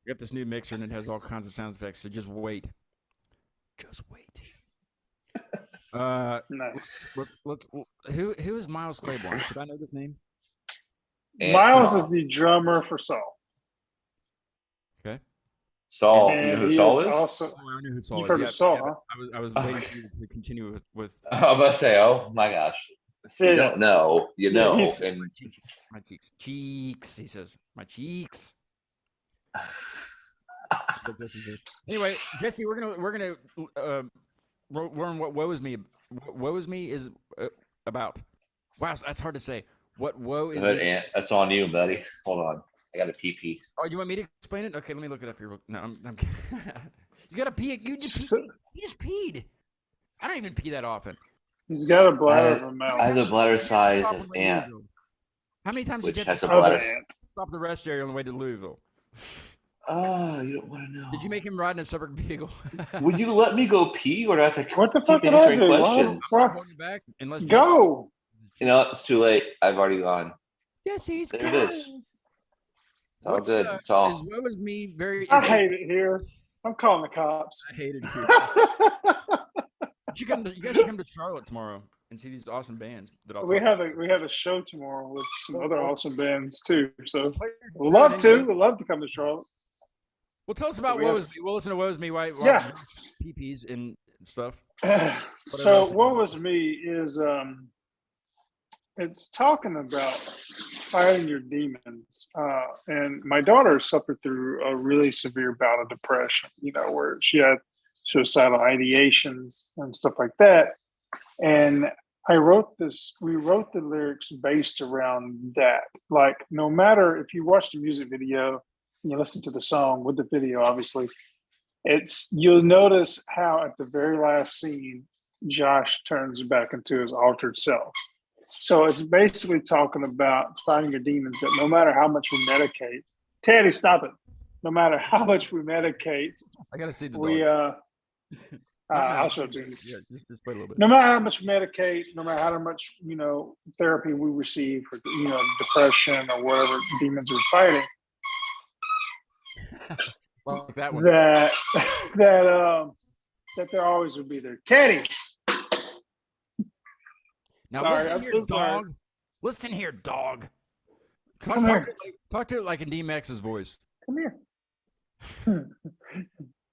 We got this new mixer and it has all kinds of sound effects. So just wait. Just wait. Nice. Let's who is Miles Claiborne? Should I know this name? Miles is the drummer for Saul. Okay. Saul. And You know who he Saul is is? also. Oh, I knew who Saul You've is. heard Yeah, of Saul, yeah, huh? I was waiting for you to continue with I'm about to say, oh my gosh. If you Yeah. don't know, you Yeah, know. he's- And my cheeks. Cheeks, he says. My cheeks. Anyway, Jesse, we're gonna learn what woe is me. What woe is me is about. Wow, that's hard to say. What woe is Good, me? Ant. That's on you, buddy. Hold on. I got a pee. Oh, you want me to explain it? Okay, let me look it up here. No, I'm kidding. You got to pee. You just peed. I don't even pee that often. He's got a bladder of a mouth. I have a bladder size Stop of on the way to Ant, Louisville. How many times which did you have has to a stop, bladder. stop at the rest area on the way to Louisville? Oh, you don't want to know. Did you make him ride in a separate vehicle? Would you let me go pee, or do I have to What the keep fuck did I answering do? Why- questions? I'm What? holding you back unless Go. You know, it's too late. I've already gone. Jesse's There it is. It's all What's, good. As It's all. well as me, very. I hate it here. I'm calling the cops. I hated it here. You guys should come to Charlotte tomorrow and see these awesome bands that I'll we talk have a show tomorrow with some other awesome bands too. So about. we'd love to. We'd love to come to Charlotte. Well, tell us about We Woe have- is Me. We'll listen to Woe is Me. Why Yeah. PPs and stuff. So what was me is it's talking about fighting your demons. And my daughter suffered through a really severe bout of depression, where she had suicidal ideations and stuff like that. And we wrote the lyrics based around that. Like, no matter if you watch the music video and you listen to the song with the video, obviously, you'll notice how at the very last scene, Josh turns back into his altered self. So it's basically talking about fighting your demons, that no matter how much we medicate, Teddy, stop it. No matter how much we medicate, I gotta see the we dog. I'll show it to you. Yeah, just wait a little bit. No matter how much we medicate, no matter how much therapy we receive for depression or whatever demons we're fighting, Well, like that one. that there always would be there. Teddy, Now Sorry, listen I'm here, so sorry. dog. Listen here, dog. Come here. Talk to it like in DMX's voice. Come here.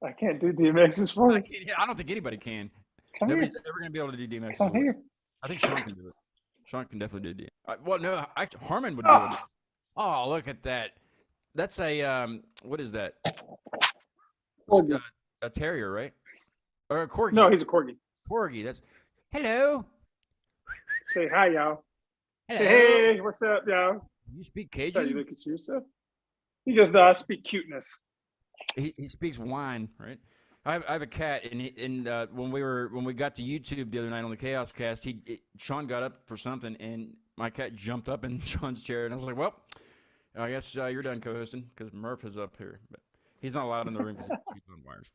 I can't do DMX's voice. I don't think anybody can. Come Nobody's here. ever going to be able to do DMX's Come voice. here. I think Sean can do it. Sean can definitely do it. Well, no, Harmon would do it. Oh, look at that. That's a, what is that? Corgi. A terrier, right? Or a corgi. No, he's a corgi. Corgi. That's, hello. Say hi, y'all. Hello. Say, hey, what's up, y'all? You speak Are you Cajun? looking serious stuff? He goes, no, I speak cuteness. He speaks wine, right? I have a cat, and when we got to YouTube the other night on the Chaos Cast, Sean got up for something, and my cat jumped up in Sean's chair, and I was like, well, I guess you're done co-hosting because Murph is up here, but he's not allowed in the room because he's on wires.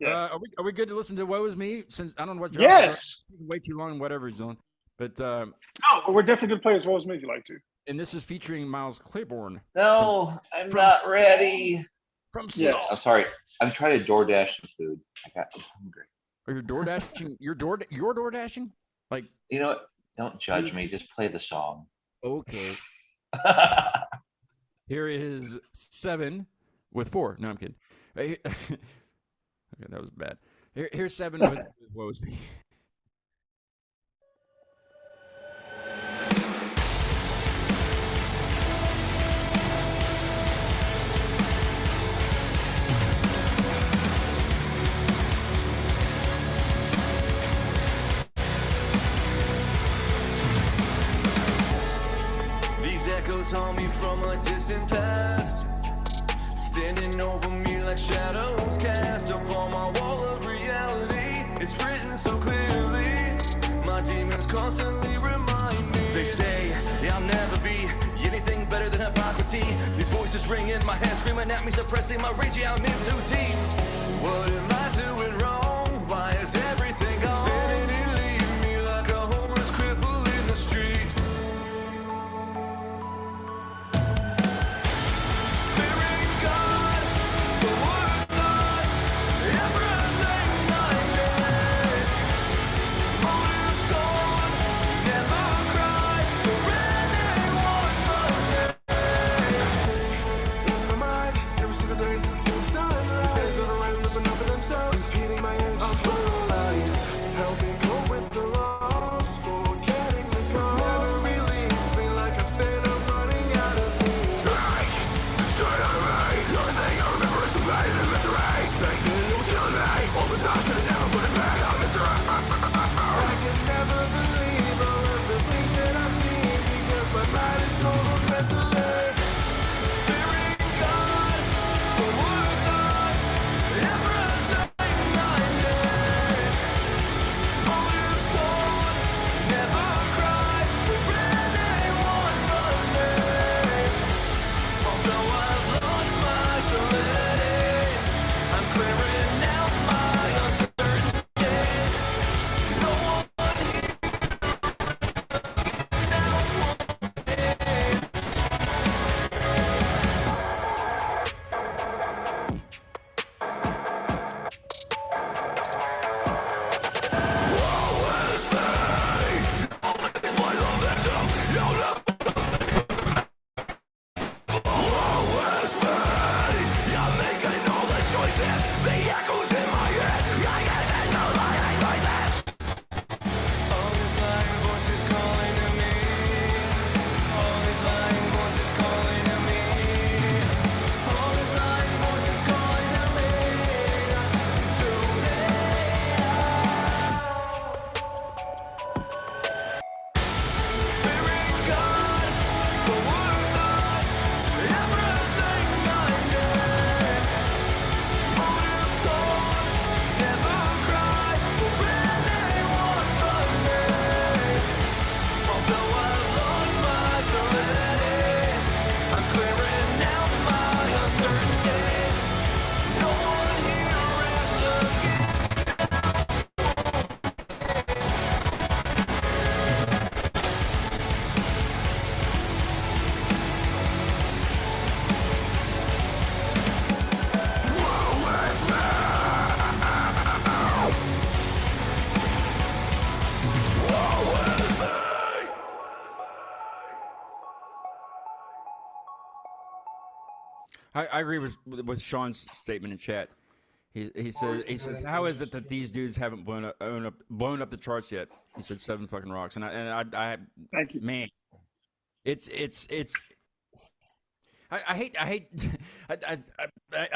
Yeah. Are we good to listen to "Woe Is Me"? Since I don't know what. Yes. Way too long, whatever he's doing, but No, we're definitely going to play as well as me if you like to. and this is featuring Miles Claiborne. No, I'm not ready. From Yes. I'm Salt. sorry. I'm trying to DoorDash some food. I'm hungry. Are you door dashing? You're door dashing? Like, You know what? Don't judge me. Just play the song. okay. Here is 7 with 4. No, I'm kidding. Okay, that was bad. Here's 7 with Woe Is Me. These echoes haunt me from a distant past, standing over me like shadows cast upon my wall of reality. It's written so clearly, my demons constantly remind me. They say I'll never be anything better than hypocrisy. These voices ring in my head, screaming at me, suppressing my rage. Yeah, I'm in too deep. What am I doing wrong? Why is everything gone? Sanity leave me like a homeless cripple in the street. Fearing God, the word lost, everything I made. Motives gone, never cried for anyone but me. In my mind, every single day is the same sunrise. Says that I'm living up for themselves. I agree with Sean's statement in chat. He says how is it that these dudes haven't blown up the charts yet? He said 7 fucking rocks, and I Thank you. man, it's I hate I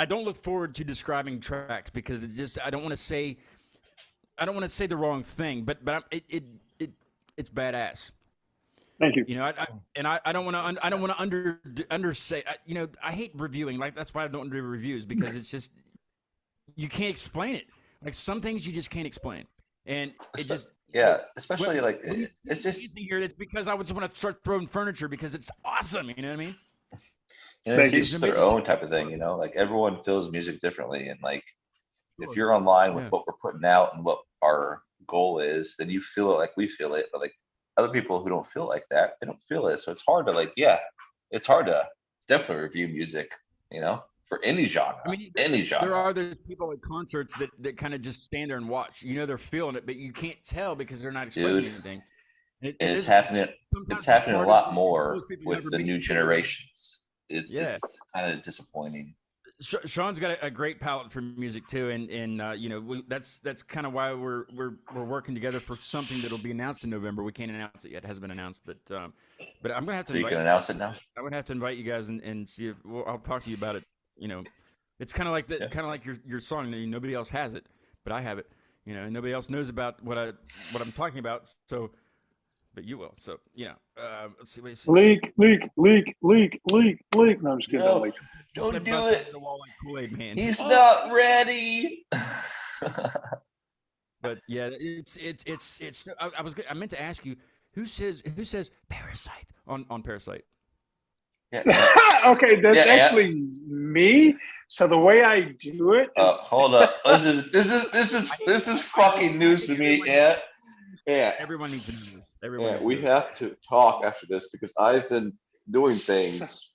don't look forward to describing tracks because it's just I don't want to say the wrong thing, but it's badass. Thank you. You know, I don't want to undersay. You know, I hate reviewing. Like that's why I don't do reviews because it's just you can't explain it. Like some things you just can't explain, and it just Yeah, especially like when it's just here. It's because I just want to start throwing furniture because it's awesome. You know what I mean? it's Thank you. each their own type of thing, like everyone feels music differently, and like if you're online with what we're putting out and what our goal is, then you feel it like we feel it. But like other people who don't feel like that, they don't feel it. So it's hard to it's hard to definitely review music, for any genre, I mean, any genre. there are those people at concerts that kind of just stand there and watch. You know, they're feeling it, but you can't tell because they're not expressing anything. And it's happening. It's happening a lot more with the new generations. It's kind of disappointing. Sean's got a great palette for music too, and that's kind of why we're working together for something that'll be announced in November. We can't announce it yet; it hasn't been announced, but I'm gonna have to. So you can announce it now. I'm gonna have to invite you guys and see if I'll talk to you about it. You know, it's kind of like that, kind of like your song. Nobody else has it, but I have it. You know, and nobody else knows about what I'm talking about. So. But you will. So, let's see. Leak. No, I'm just kidding. No, Leak. don't do it. Kool-Aid man. He's not ready. But yeah, it's. I meant to ask you who says Parasite on Parasite. Yeah. Okay, that's actually me. So the way I do it is hold up. This is fucking news to me. Yeah. Everyone needs to know this. We have to talk after this because I've been doing things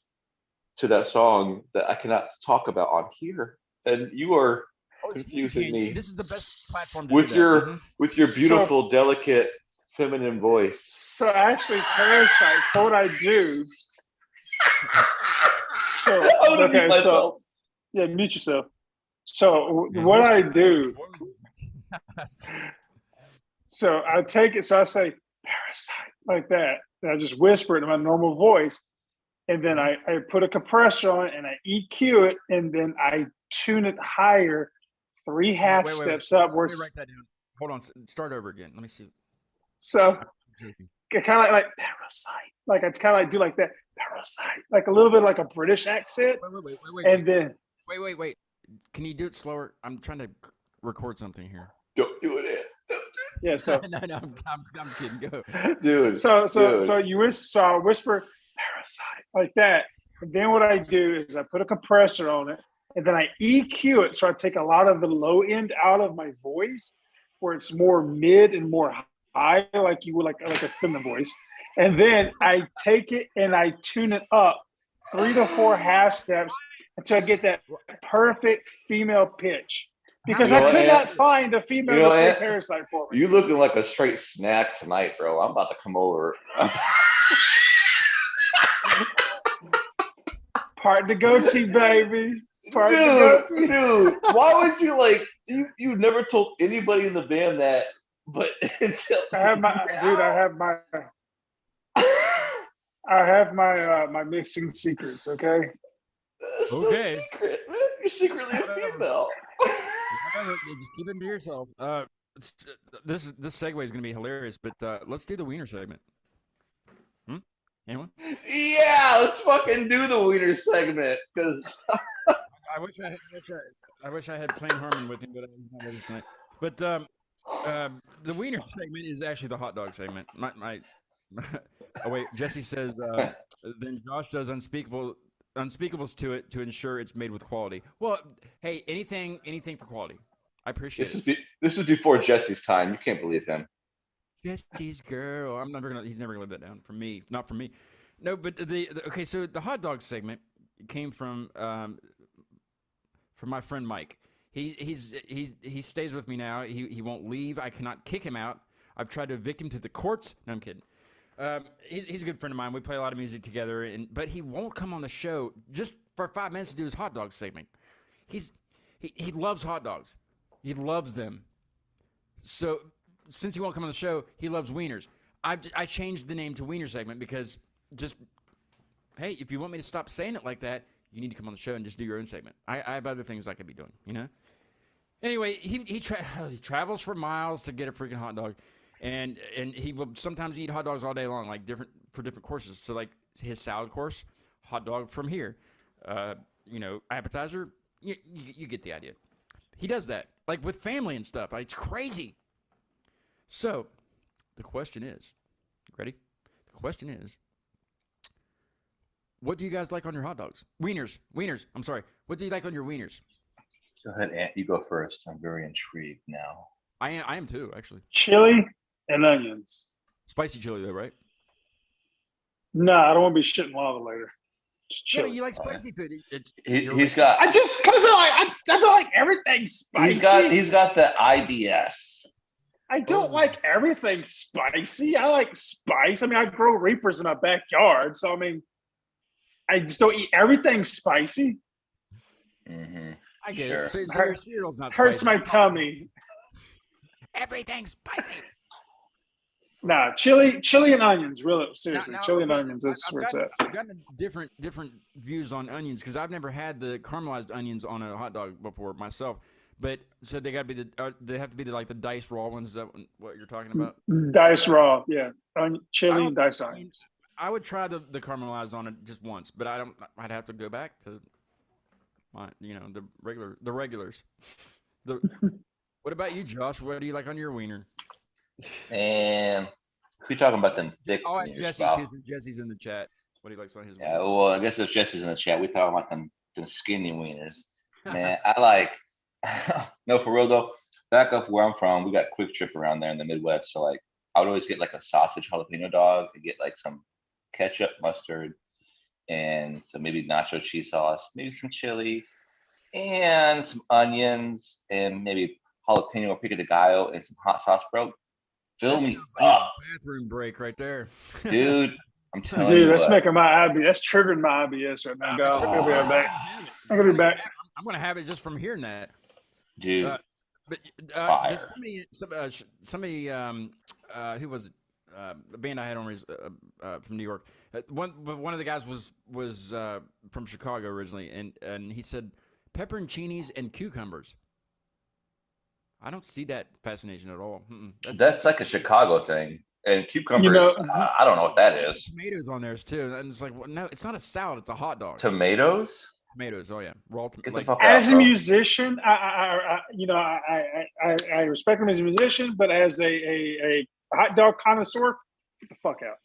to that song that I cannot talk about on here, and you are confusing me. This is the best platform to with do your that. with your beautiful, delicate, feminine voice. So actually, Parasite. So what I do. Mute yourself. So what I do. So I take it. So I say Parasite like that. And I just whisper it in my normal voice, and then I put a compressor on it and I EQ it, and then I tune it higher, 3 half steps upwards. Let me write that down. Hold on. Start over again. Let me see. So kind of like Parasite. Like I kind of like do like that Parasite, like a little bit like a British accent. Wait. And then wait. Can you do it slower? I'm trying to record something here. Don't do it. Yeah. So no, I'm kidding. Go, dude. So I whisper Parasite like that, and then what I do is I put a compressor on it, and then I EQ it. So I take a lot of the low end out of my voice, where it's more mid and more high, like you would like a feminine voice. And then I take it and I tune it up 3 to 4 half steps until I get that perfect female pitch. Because I could not find a female to say Parasite for me. You looking like a straight snack tonight, bro. I'm about to come over. Part the goatee, baby. Dude, why would you you never told anybody in the band that, but until I have my mixing secrets, okay? That's no secret, man. You're secretly a female. Just keep it to yourself. This segue is going to be hilarious, but let's do the wiener segment. Anyone? Yeah, let's fucking do the wiener segment because I wish I had Plain Harmon with him, but he's not with us tonight. But the wiener segment is actually the hot dog segment. Oh wait, Jesse says then Josh does unspeakables to it to ensure it's made with quality. Well, hey, anything for quality. I appreciate it. This is before Jesse's time. You can't believe him. Jesse's girl. He's never gonna live that down for me. Not for me. No, but okay. So the hot dog segment came from my friend Mike. He stays with me now. He won't leave. I cannot kick him out. I've tried to evict him to the courts. No, I'm kidding. He's a good friend of mine. We play a lot of music together, but he won't come on the show just for 5 minutes to do his hot dog segment. He loves hot dogs. He loves them. So since he won't come on the show, he loves wieners. I changed the name to Wiener segment because hey, if you want me to stop saying it like that, you need to come on the show and just do your own segment. I have other things I could be doing, you know? Anyway, he travels for miles to get a freaking hot dog. And he will sometimes eat hot dogs all day long, like for different courses. So like his salad course, hot dog from here. Appetizer, you get the idea. He does that, like with family and stuff. Like, it's crazy. So the question is, ready? The question is, what do you guys like on your hot dogs? Wieners. I'm sorry. What do you like on your wieners? Go ahead, Ant. You go first. I'm very intrigued now. I am too, actually. Chili and onions. Spicy chili, though, right? No, I don't want to be shitting lava later. It's Yeah, chili. you like spicy food. He's got. I just because I don't like everything spicy. He's got the IBS. I don't like everything spicy. I like spice. I mean, I grow reapers in my backyard, so I mean, I just don't eat everything spicy. Mm-hmm. I get Sure. it. So your cereal's not spicy. Hurts my tummy. Everything's spicy. Nah, chili and onions. Really, seriously, Now, chili and okay, onions. That's where it's at. I've gotten different views on onions because I've never had the caramelized onions on a hot dog before myself. But so they got to be they have to be like the diced raw ones. Is that what you're talking about? Diced raw, yeah. Chili and diced I mean, onions. I would try the caramelized on it just once, but I'd have to go back to the regulars. What about you, Josh? What do you like on your wiener? And we talking about them thick. Oh, it's wieners, Jesse pal. too. So Jesse's in the chat. What he likes on his Yeah, wiener. well, I guess if Jesse's in the chat, we talking about them skinny wieners. Man, I like. No, for real though. Back up where I'm from, we got Quick Trip around there in the Midwest. So like, I would always get like a sausage jalapeno dog and get like some ketchup, mustard, and some maybe nacho cheese sauce, maybe some chili, and some onions, and maybe jalapeno or pico de gallo, and some hot sauce, bro. Fill That me sounds like up, a bathroom break right there. dude. I'm telling you Dude, that's what. making my IBS. That's triggering my IBS right now. God, I'm gonna be right back. I'm gonna be back. I'm gonna have it just from hearing that. Dude, But Fire. there's somebody who was a band I had on from New York. One of the guys was from Chicago originally, and he said pepperoncinis and cucumbers. I don't see that fascination at all. that's like a Chicago thing. And cucumbers, You know- I don't know what that is. Tomatoes on theirs too, and it's like, well, no, it's not a salad; it's a hot dog. Tomatoes? Tomatoes, oh yeah, raw Get tomatoes. the fuck out, As a bro. musician, I respect him as a musician, but as a hot dog connoisseur, get the fuck out.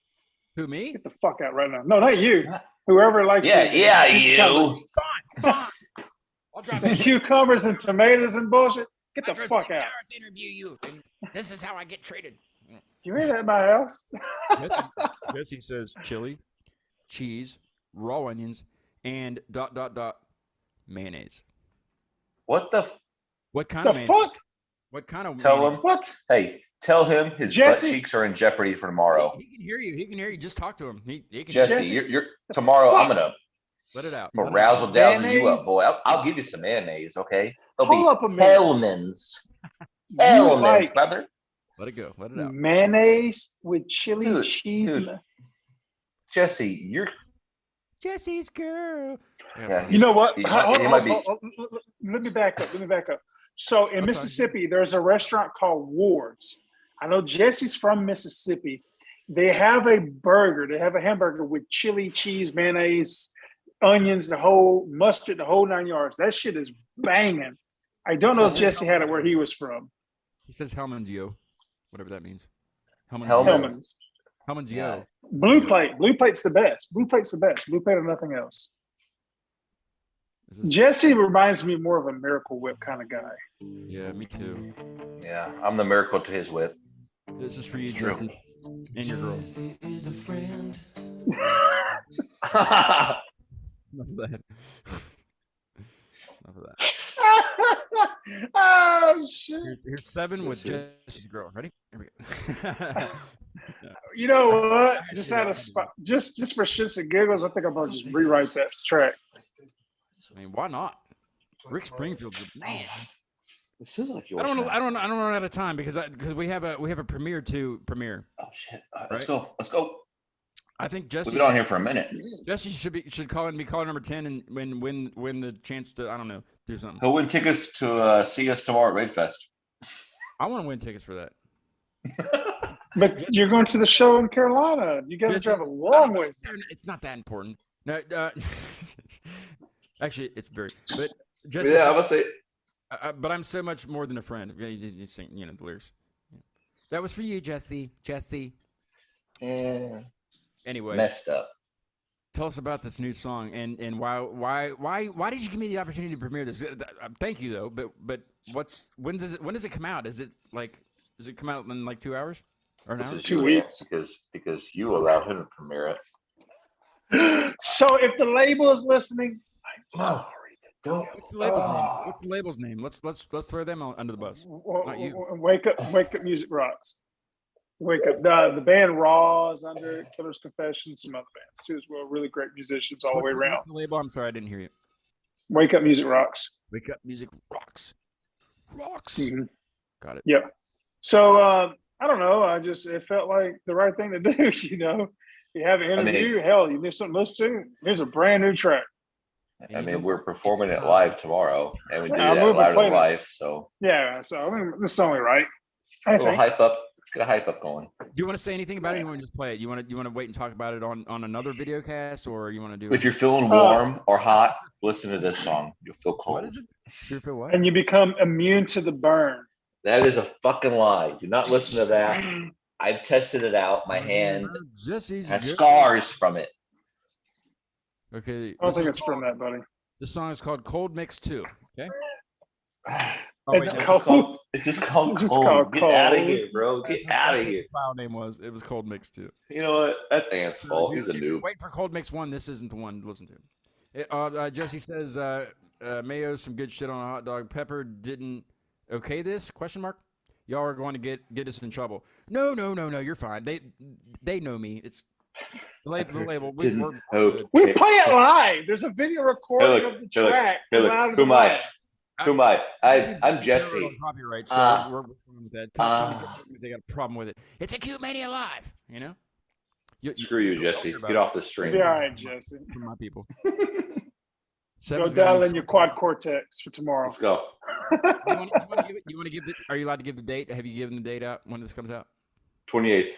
Who, me? Get the fuck out right now. No, not you. Whoever likes Yeah, the yeah, cucumbers. you. Fine. I'll drive Cucumbers and tomatoes and bullshit. Get I the drove fuck 6 out. hours to interview you, and this is how I get treated. You ain't at my house. Jesse says chili, cheese, raw onions, and ... mayonnaise. What the? What kind The of mayonnaise? fuck? What kind of Tell mayonnaise? him. What? Hey, tell him his Jesse? butt cheeks are in jeopardy for tomorrow. He can hear you. He can hear you. Just talk to him. He can Jesse, Jesse, you're tomorrow. I'm fuck? gonna let it out. Let it out. razzle dazzle you up, Mayonnaise? boy. I'll give you some mayonnaise, okay? Hold up a There'll be minute. Hellman's. You Hellman's, like brother. Let it go. Let it out. mayonnaise with chili Dude, cheese? dude. Jesse, you're. Jesse's girl. Yeah, You know what? He Hold- might hold- be. hold- hold- Let me back up. So in Okay. Mississippi, there's a restaurant called Ward's. I know Jesse's from Mississippi. They have a burger. They have a hamburger with chili, cheese, mayonnaise, onions, the whole mustard, the whole 9 yards. That shit is banging. I don't know if Jesse had it where he was from. He says Hellman's yo, whatever that means. Hellman's Hellman's. Yo. Hellman's Yeah. yo. Blue Plate. Blue Plate's the best. Blue Plate's the best. Blue Plate or nothing else. Is this- Jesse reminds me more of a Miracle Whip kind of guy. Yeah, me too. Yeah, I'm the miracle to his whip. This is for you, True. Jesse, and your girl. Jesse is a friend. Enough of that. Enough of that. Oh shit! Here's 7 with Jesse's girl. Ready? Here we go. You know what? Just out of spot, just for shits and giggles, I think I'm gonna just rewrite that track. I mean, why not? Rick Springfield's a man. This is like yours. I don't man. want. I don't run out of time because we have a premiere to premiere. Oh shit! Let's Right. go. Let's go. I think We've Jesse. been on here for a minute. Jesse should call and be caller number 10 and win the chance to, I don't know, do something. He'll win tickets to see us tomorrow at Raid Fest. I want to win tickets for that. But you're going to the show in Carolina. You got to Jesse, drive a long ways. It's not that important. No, actually, it's very. But Jesse, Yeah, I must say. but I'm so much more than a friend. You sing, the lyrics. That was for you, Jesse. Jesse. Yeah. Anyway, Messed up. tell us about this new song and why did you give me the opportunity to premiere this? Thank you though, but when does it come out? Does it come out in like 2 hours or an hour? 2 weeks. Because you allowed him to premiere it. So if the label is listening, I'm No. sorry. Don't. What's the label's name? What's the label's name? Let's throw them under the bus. Not you. Wake up, music rocks. Wake up. The band Raw is under it, Killer's Confession, some other bands too as well. Really great musicians all the way around. What's the label? I'm sorry, I didn't hear you. Wake Up Music Rocks. Wake Up Music Rocks. Rocks. Mhm. Got it. Yeah. So I don't know. It felt like the right thing to do. You have an interview. Hell, you need something to listen to. Here's a brand new track. I mean, we're performing it live tomorrow, and we do Yeah, that we'll be live playing in life. So Yeah. So I mean, this is only right. I a little think. hype up. Let's get a hype up going. Do you want to say anything about it? Or you want to just play it? You want to wait and talk about it on another video cast, or you want to do? If you're feeling warm or hot, listen to this song. You'll feel cold. What is it? You feel what? And you become immune to the burn. That is a fucking lie. Do not listen to that. I've tested it out. My hand Jesse's has good. scars from it. Okay. I don't think it's from that, buddy. The song is called Cold Mix 2. Okay. Oh, It's wait, cold. It's just called It's just cold. called Get out of cold. here, bro. That's Get what- out of that's what here. the file name was. It was Cold Mix 2. You know what? That's Ant's fault. He's a If you're noob. waiting for Cold Mix 1, this isn't the one to listen to. Jesse says mayo, some good shit on a hot dog. Pepper didn't okay this? Question mark. Y'all are going to get us in trouble. No, you're fine. They know me. It's the label. Didn't We play it live. There's a video recording Hey, look, of the hey, look, track. hey, look, allowed who am I? live. Who am I? I'm It's Jesse. on Copyright, so we're fine with that. They got a problem with it. It's a Cute Mania Live, Screw you, Jesse. Get off the stream. Be all right, Jesse. For my people. Go dial in your quad cortex for tomorrow. Let's go. You want to give are you allowed to give the date? Have you given the date out when this comes out? 28th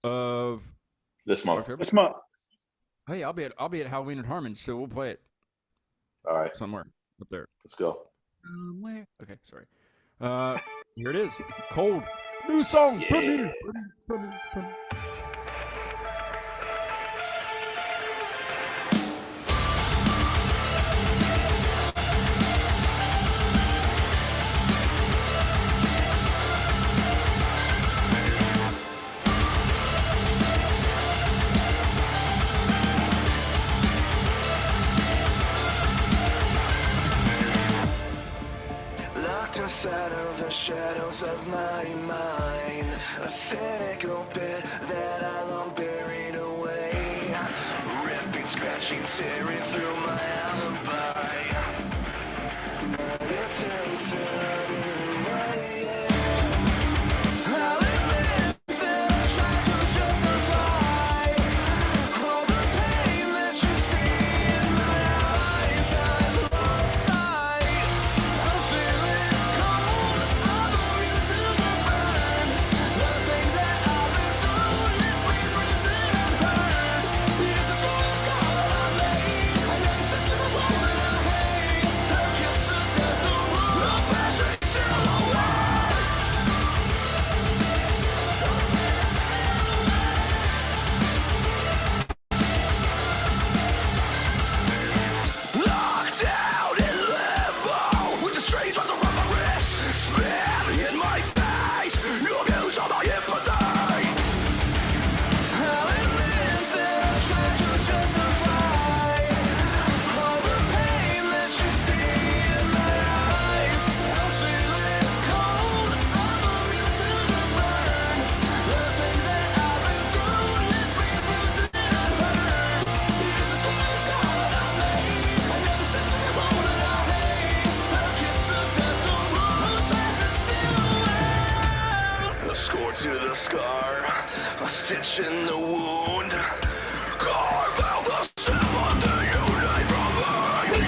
Of this month. October? This month. Hey, I'll be at Halloween at Harmon, so we'll play it All right, somewhere up there. let's go. Somewhere. Okay, sorry. Here it is. Cold. New song. Yeah. Premiere. Locked inside of the shadows of my mind, a cynical bit that I long buried away, ripping, scratching, tearing through my alibi. Now it's turning my head. I'll admit that I try to justify all the pain that you see in my eyes. I've lost sight. I'm feeling cold. I'm immune to the burn. The things that I've been through leave me freezing and burned. It's a scar that I made. I never said to the woman I hate. Her kiss to death, the world of fashion. to the scar, a stitch in the wound. Carve out the sympathy you need from me.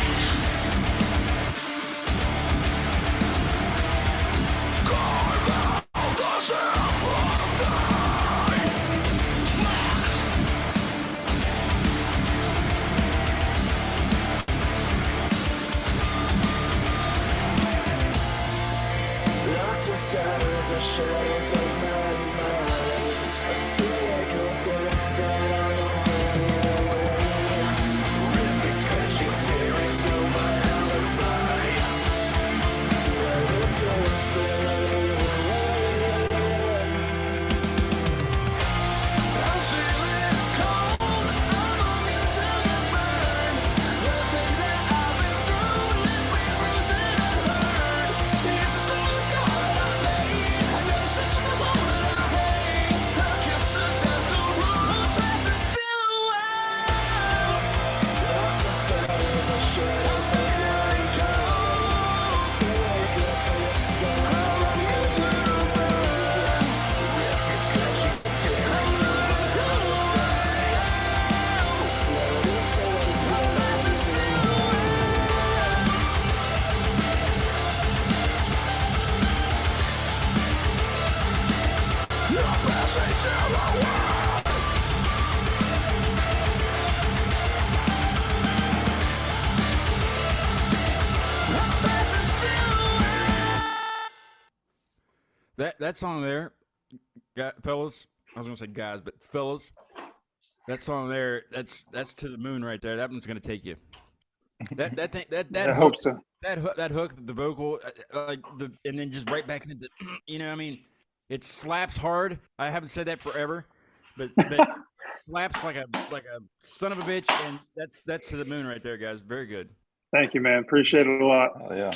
Carve out the sympathy. Locked inside of the shadows of my mind, I see like a book that I'm running away. Ripping, scratching, tearing through my alibi. But it's I'm feeling cold, I'm immune to the burn. The things that I've been through left me bruised and hurt. It's a slow scar I made, another stitch in the wound that I hate. A kiss to death, the rules as a silhouette. Locked inside of the shadows of my cold. See like a book that I'm immune to the burn. Ripping, scratching, tearing through my That song there, fellas. I was gonna say guys, but fellas. That song there, that's to the moon right there. That one's gonna take you. That thing, that I hook, hope so. that hook, the vocal, and then just right back into the, I mean, it slaps hard. I haven't said that forever, but it slaps like a son of a bitch, and that's to the moon right there, guys. Very good. Thank you, man. Appreciate it a lot. Oh yeah.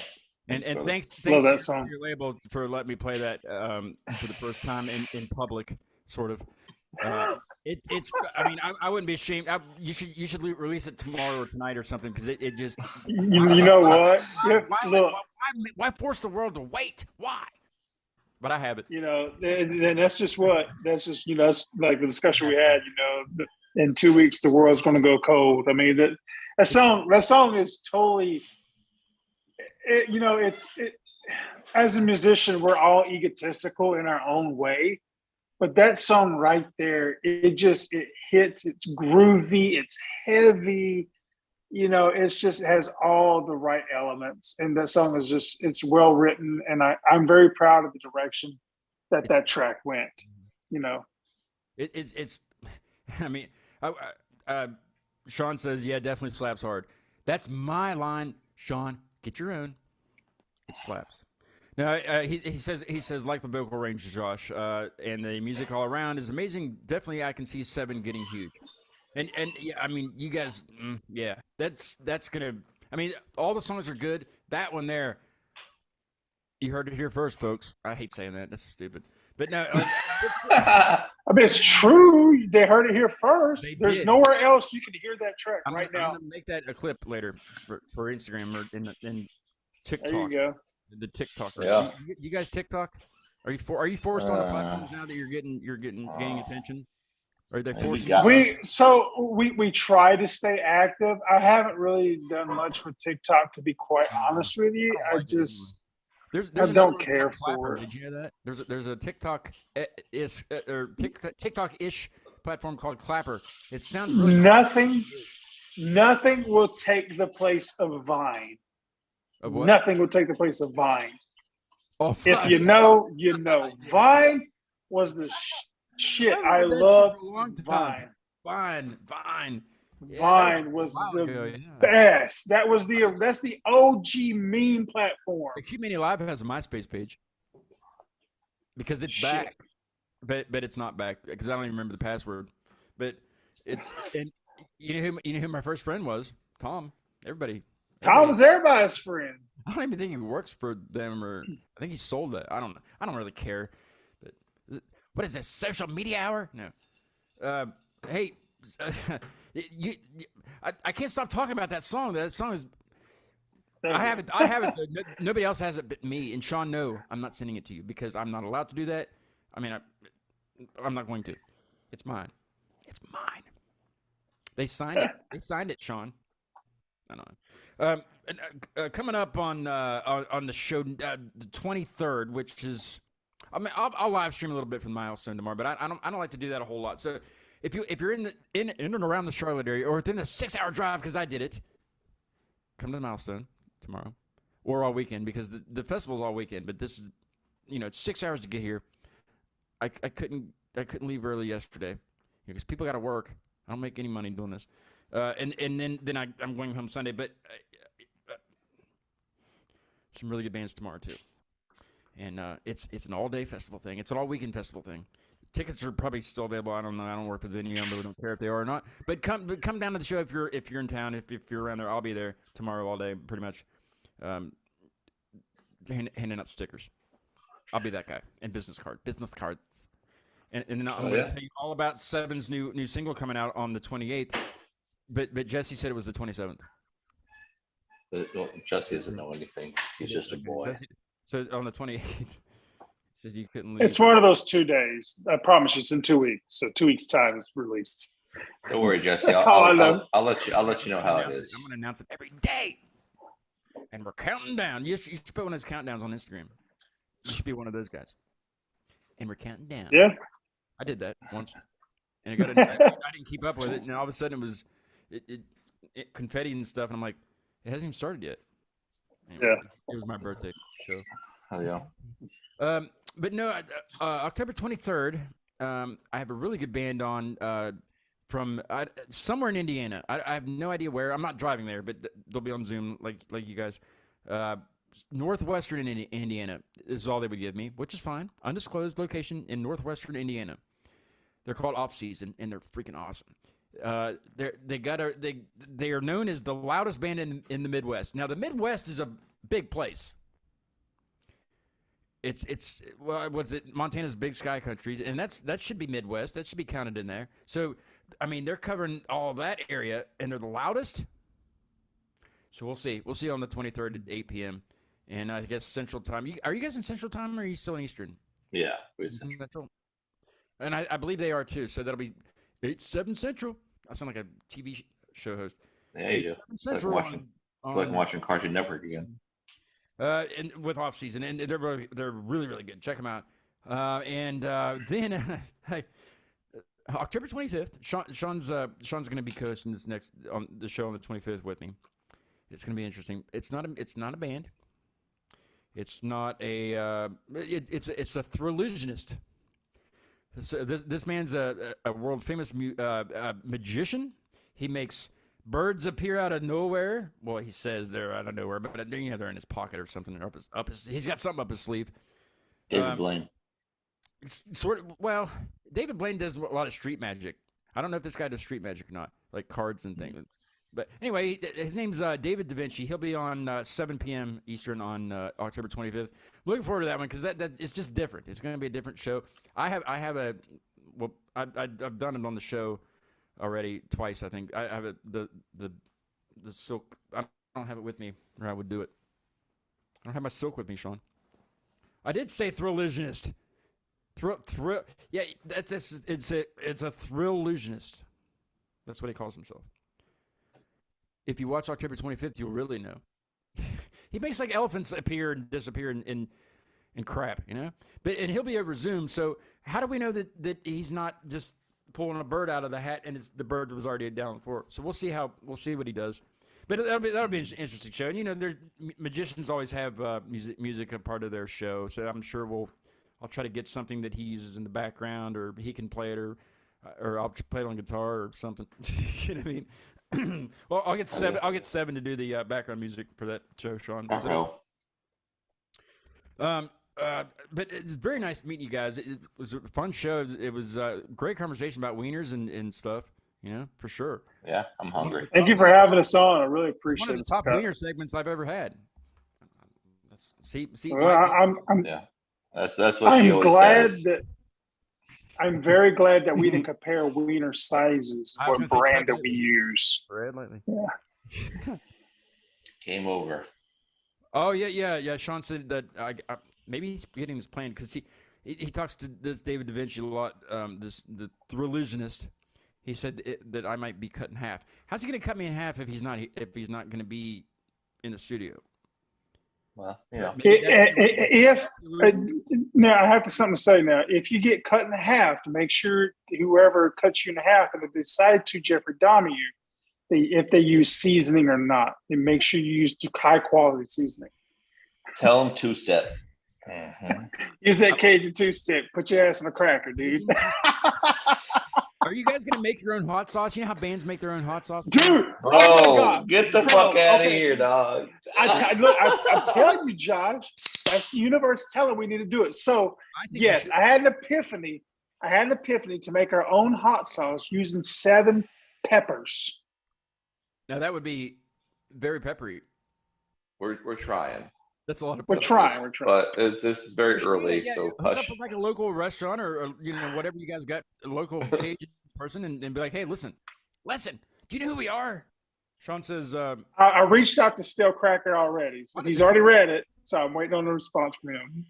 And brother. thanks Love that to song. your label for letting me play that for the first time in public, sort of. It's. I mean, I wouldn't be ashamed. You should release it tomorrow or tonight or something because it just. You know what? Look, Why force the world to wait? Why? But I have it. you know, and that's just that's like the discussion we had. In 2 weeks the world's going to go cold. I mean that song is totally. As a musician, we're all egotistical in our own way. But that song right there, it hits, it's groovy, it's heavy, it just has all the right elements. And that song is it's well written. And I'm very proud of the direction that track went, It's I mean, Sean says, yeah, definitely slaps hard. That's my line, Sean, get your own. It slaps. Now he says like the vocal range, Josh, and the music all around is amazing. Definitely, I can see SevVven getting huge, and yeah, I mean, you guys, yeah, that's gonna. I mean, all the songs are good. That one there, you heard it here first, folks. I hate saying that. That's stupid, but no. I mean, it's true. They heard it here first. There's nowhere else you can hear that track I'm now. gonna make that a clip later for Instagram or in TikTok. There you go. The TikTokers. Yeah. You guys TikTok? Are you forced on the platforms now that you're gaining attention? Are they forcing you? We try to stay active. I haven't really done much with TikTok, to be quite honest with you. I don't care for it. Did you know that? There's a TikTok TikTok-ish platform called Clapper. It sounds really nothing will take the place of Vine. Of what? Nothing will take the place of Vine. Oh, if you know, you know. Vine was the shit. I love Vine. Vine. Vine was the best. That's the OG meme platform. The Q Mania Live has a MySpace page because it's back, but it's not back because I don't even remember the password. But it's and you know who my first friend was? Tom. Tom was everybody's friend. I don't even think he works for them, or I think he sold it. I don't know. I don't really care. But what is this, social media hour? No. Hey, I can't stop talking about that song. That song is. I have it. Nobody else has it but me and Sean. No, I'm not sending it to you because I'm not allowed to do that. I mean, I'm not going to. It's mine. It's mine. They signed it. They signed it, Sean. I know. Coming up on the show, the 23rd, which is, I mean, I'll live stream a little bit from the milestone tomorrow, but I don't like to do that a whole lot. So if you're in and around the Charlotte area, or within a 6-hour drive, because I did it, come to the milestone tomorrow, or all weekend, because the festival's all weekend. But this is, it's 6 hours to get here. I couldn't leave early yesterday because people got to work. I don't make any money doing this. And then I'm going home Sunday, but some really good bands tomorrow too. And it's an all-day festival thing. It's an all-weekend festival thing. Tickets are probably still available. I don't know. I don't work with the venue. I really don't care if they are or not. But come down to the show if you're in town. If you're around there, I'll be there tomorrow all day, pretty much. Handing out stickers. I'll be that guy. And business cards. And then I'm going to tell you all about SevVen's new single coming out on the 28th. But Jesse said it was the 27th. Jesse doesn't know anything. He's just a boy. So on the 28th, said you couldn't leave. It's one of those 2 days. I promise you, it's in 2 weeks. So 2 weeks time is released. Don't worry, Jesse. That's all I know. I'll let you know how it is. I'm going to announce it every day. And we're counting down. You should put one of those countdowns on Instagram. You should be one of those guys. And we're counting down. Yeah. I did that once. And I didn't keep up with it. And all of a sudden it was it confetti and stuff. And I'm like, it hasn't even started yet. Anyway, Yeah. It was my birthday show. Oh, yeah. But no, October 23rd, I have a really good band on from somewhere in Indiana. I have no idea where. I'm not driving there, but they'll be on Zoom like you guys. Northwestern Indiana is all they would give me, which is fine. Undisclosed location in Northwestern Indiana. They're called Off Season, and they're freaking awesome. They are known as the loudest band in the Midwest. Now, the Midwest is a big place. It's what's it? Montana's Big Sky Country, and that should be Midwest. That should be counted in there. So, I mean, they're covering all that area, and they're the loudest. So we'll see. We'll see on the 23rd at 8 p.m. And I guess Central Time. Are you guys in Central Time, or are you still in Eastern? Yeah. Central. And I believe they are too. So that'll be 8/7 Central. I sound like a TV show host. Yeah, you do. Central. Like watching Cartoon Network again. And with Off Season, and they're really really good. Check them out. Then October 25th, Sean's going to be coasting this next on the show on the 25th with me. It's going to be interesting. It's not a band. It's not a it's a thrillusionist. So this man's a world famous magician. He makes birds appear out of nowhere. Well, he says they're out of nowhere, but they're in his pocket or something. Or he's got something up his sleeve. David Blaine. Well, David Blaine does a lot of street magic. I don't know if this guy does street magic or not, like cards and things. But anyway, his name's David Da Vinci. He'll be on 7 p.m. Eastern on October 25th. Looking forward to that one because that it's just different. It's going to be a different show. I've done it on the show already twice. I think I have the silk. I don't have it with me, or I would do it. I don't have my silk with me, Sean. I did say thrillusionist. Thrill. Yeah, it's a thrillusionist. That's what he calls himself. If you watch October 25th, you'll really know. He makes like elephants appear and disappear in crap, you know. And he'll be over Zoom. So how do we know that he's not just pulling a bird out of the hat and the bird was already down the floor? So we'll see what he does. But that'll be an interesting show. And you know, magicians always have music a part of their show. So I'm sure I'll try to get something that he uses in the background, or he can play it, or I'll play it on guitar or something. You know what I mean? Well, I'll get Sevven to do the background music for that show, Sean. But it's very nice meeting you guys. It was a fun show. It was a great conversation about wieners and stuff. You know, for sure. Yeah, I'm hungry. Thank you for having us on. I really appreciate it. One of the top wiener segments I've ever had. Yeah, that's what she always says. I'm very glad that we didn't compare wiener sizes, what brand that we use. Yeah. Game over. Oh yeah. Sean said that maybe he's getting this plan because he talks to this David Da Vinci a lot. The religionist. He said that I might be cut in half. How's he going to cut me in half if he's not going to be in the studio? Well, you know, If now I have something to say now. If you get cut in half, to make sure whoever cuts you in half and they decide to Jeffrey Dahmer you, if they use seasoning or not, and make sure you use high quality seasoning. tell them two-step. Mhm. Use that Cajun two-step. Put your ass in a cracker, dude. Are you guys gonna make your own hot sauce? You know how bands make their own hot sauce? Dude, Bro, oh my God. get the Bro, fuck out of okay. here, dog. I'm telling you, Josh, that's the universe telling we need to do it. So, yes, I had an epiphany. To make our own hot sauce using 7 peppers. Now that would be very peppery. We're trying, That's a lot of. We're trying. but this is very early, Yeah, so hook up hush. with like a local restaurant or whatever you guys got, a local Cajun person, and be like, hey, listen, do you know who we are? Sean says, I reached out to Stale Cracker already. So he's already read it, so I'm waiting on a response from him.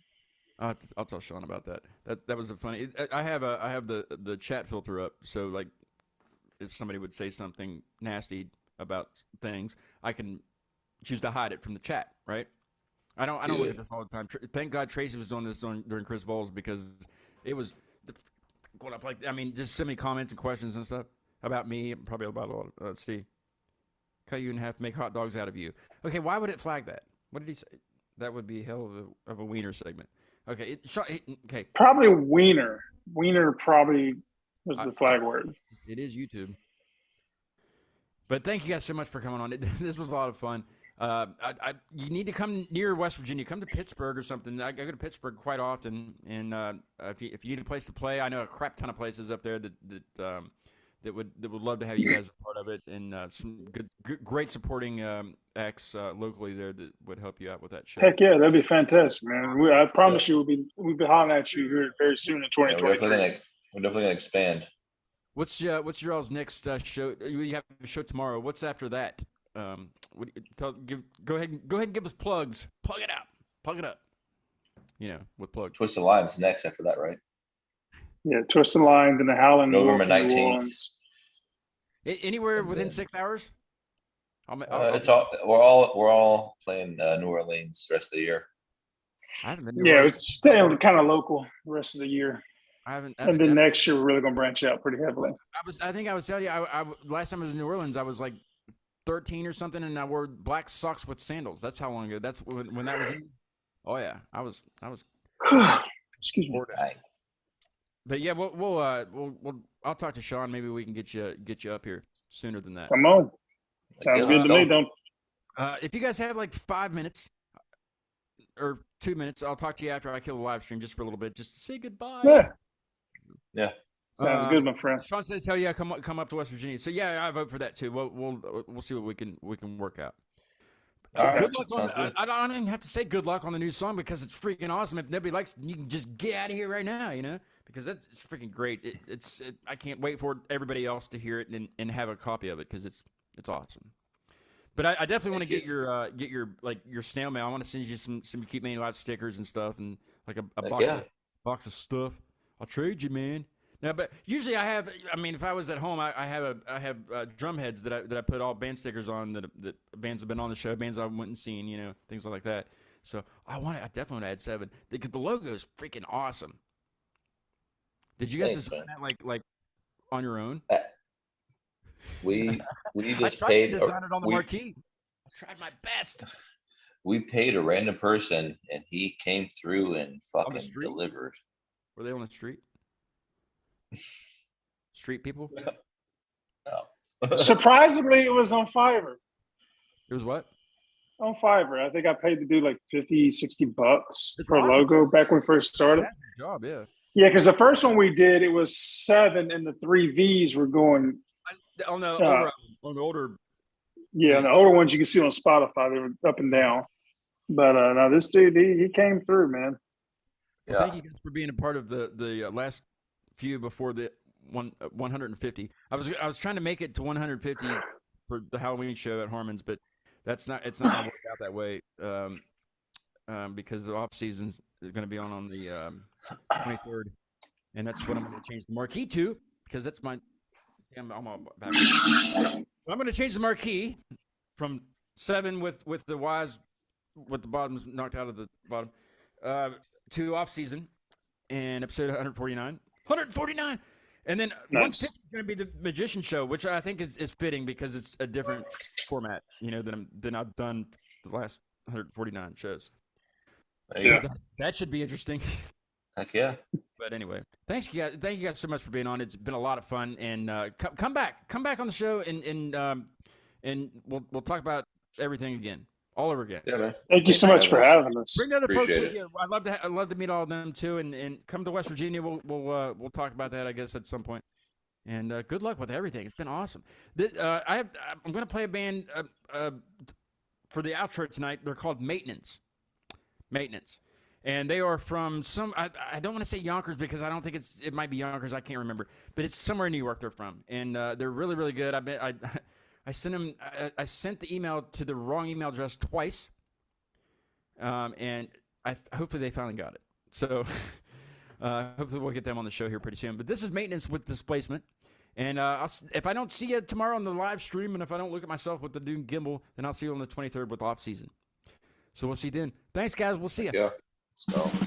I'll tell Sean about that. That was a funny. I have the chat filter up, so like if somebody would say something nasty about things, I can choose to hide it from the chat, right? I don't look at this all the time. Thank God Tracy was doing this during Chris Vols, because it was going up just so many comments and questions and stuff about me, probably about a lot of Steve. Cut you in half, make hot dogs out of you. Okay, why would it flag that? What did he say? That would be hell of a wiener segment. Okay, okay. Probably wiener. Wiener probably was the flag word. It is YouTube. But thank you guys so much for coming on. This was a lot of fun. You need to come near West Virginia. Come to Pittsburgh or something. I go to Pittsburgh quite often, and if you need a place to play, I know a crap ton of places up there that would love to have you guys a part of it, and some great supporting acts locally there that would help you out with that show. Heck yeah, that'd be fantastic, man. I promise you, we'll be hollering at you here very soon in Yeah, 2023. we're definitely gonna expand. What's your all's next show? You have a show tomorrow. What's after that? Go ahead and give us plugs. Plug it out. Plug it up. With plugs. Twisted Lime's next after that, right? Yeah, Twist and Line, then the Howling November Wolf in New 19th. Orleans. Anywhere within 6 hours? It's all we're all playing New Orleans the rest of the year. I haven't been. Yeah, it's staying kind of local the rest of the year. I haven't. And then next year, we're really going to branch out pretty heavily. I think I was telling you. Last time I was in New Orleans, I was like 13 or something, and I wore black socks with sandals. That's how long ago. That's when that was in. Oh yeah, I was. Excuse me. Right. But yeah, I'll talk to Sean. Maybe we can get you up here sooner than that. Come on. Sounds good to me. Don't. If you guys have like 5 minutes or 2 minutes, I'll talk to you after I kill the live stream just for a little bit, just to say goodbye. Yeah. Sounds good, my friend. Sean says, "Hell yeah, come up to West Virginia." So yeah, I vote for that too. We'll see what we can work out. All right. Good luck Sounds on. good. I don't even have to say good luck on the new song because it's freaking awesome. If nobody likes it, you can just get out of here right now. Because it's freaking great. I can't wait for everybody else to hear it and have a copy of it because it's awesome. But I definitely want to get your snail mail. I want to send you some Keep Mania Live stickers and stuff, and like a box of stuff. I'll trade you, man. Now, but usually I have. I mean, if I was at home, I have drum heads that I put all band stickers on that bands have been on the show, bands I went and seen, things like that. So I definitely want to add 7 because the logo is freaking awesome. Did you guys design that like on your own? We just I tried paid. to design it on the marquee. I tried my best. We paid a random person, and he came through and the fucking street? delivered. Were they on the street? Street people? No. Surprisingly, it was on Fiverr. It was what? On Fiverr. I think I paid to do like $50, $60 That's for a awesome. logo back when we first started. That's your job, yeah. Yeah, because the first one we did, it was 7, and the 3 Vs were going. On the older. Yeah, and the older ones you can see on Spotify, they were up and down. But no, this dude, he came through, man. Well, thank you guys for being a part of the last few before the 150. I was trying to make it to 150 for the Halloween show at Harmon's, but it's not gonna work out that way because the off seasons It's going to be on the 23rd, and that's what I'm going to change the marquee to because that's my. I'm on back. So I'm going to change the marquee from 7 with the Y's with the bottoms knocked out of the bottom to off season and episode 149. 149. And then Nice. 150 is going to be the magician show, which I think is fitting because it's a different format, than I've done the last 149 shows. There you So go. that should be interesting. Heck yeah. But anyway, thank you guys so much for being on. It's been a lot of fun, and come back on the show, and we'll talk about everything again, all over again. Yeah, man. Thank you so much for having us. Bring other folks Appreciate with you. I'd love to meet all of them too, and come to West Virginia. We'll talk about that, I guess, at some point. And good luck with everything. It's been awesome. I'm going to play a band for the outro tonight. They're called Maintenance. And they are from I don't want to say Yonkers because I don't think it might be Yonkers. I can't remember, but it's somewhere in New York they're from, and they're really, really good. I sent them. I sent the email to the wrong email address twice, and hopefully they finally got it. So hopefully we'll get them on the show here pretty soon. But this is Maintenance with Displacement, and if I don't see you tomorrow on the live stream, and if I don't look at myself with the Dune gimbal, then I'll see you on the 23rd with Off Season. So we'll see you then. Thanks, guys. We'll see you. Yeah. Let's go.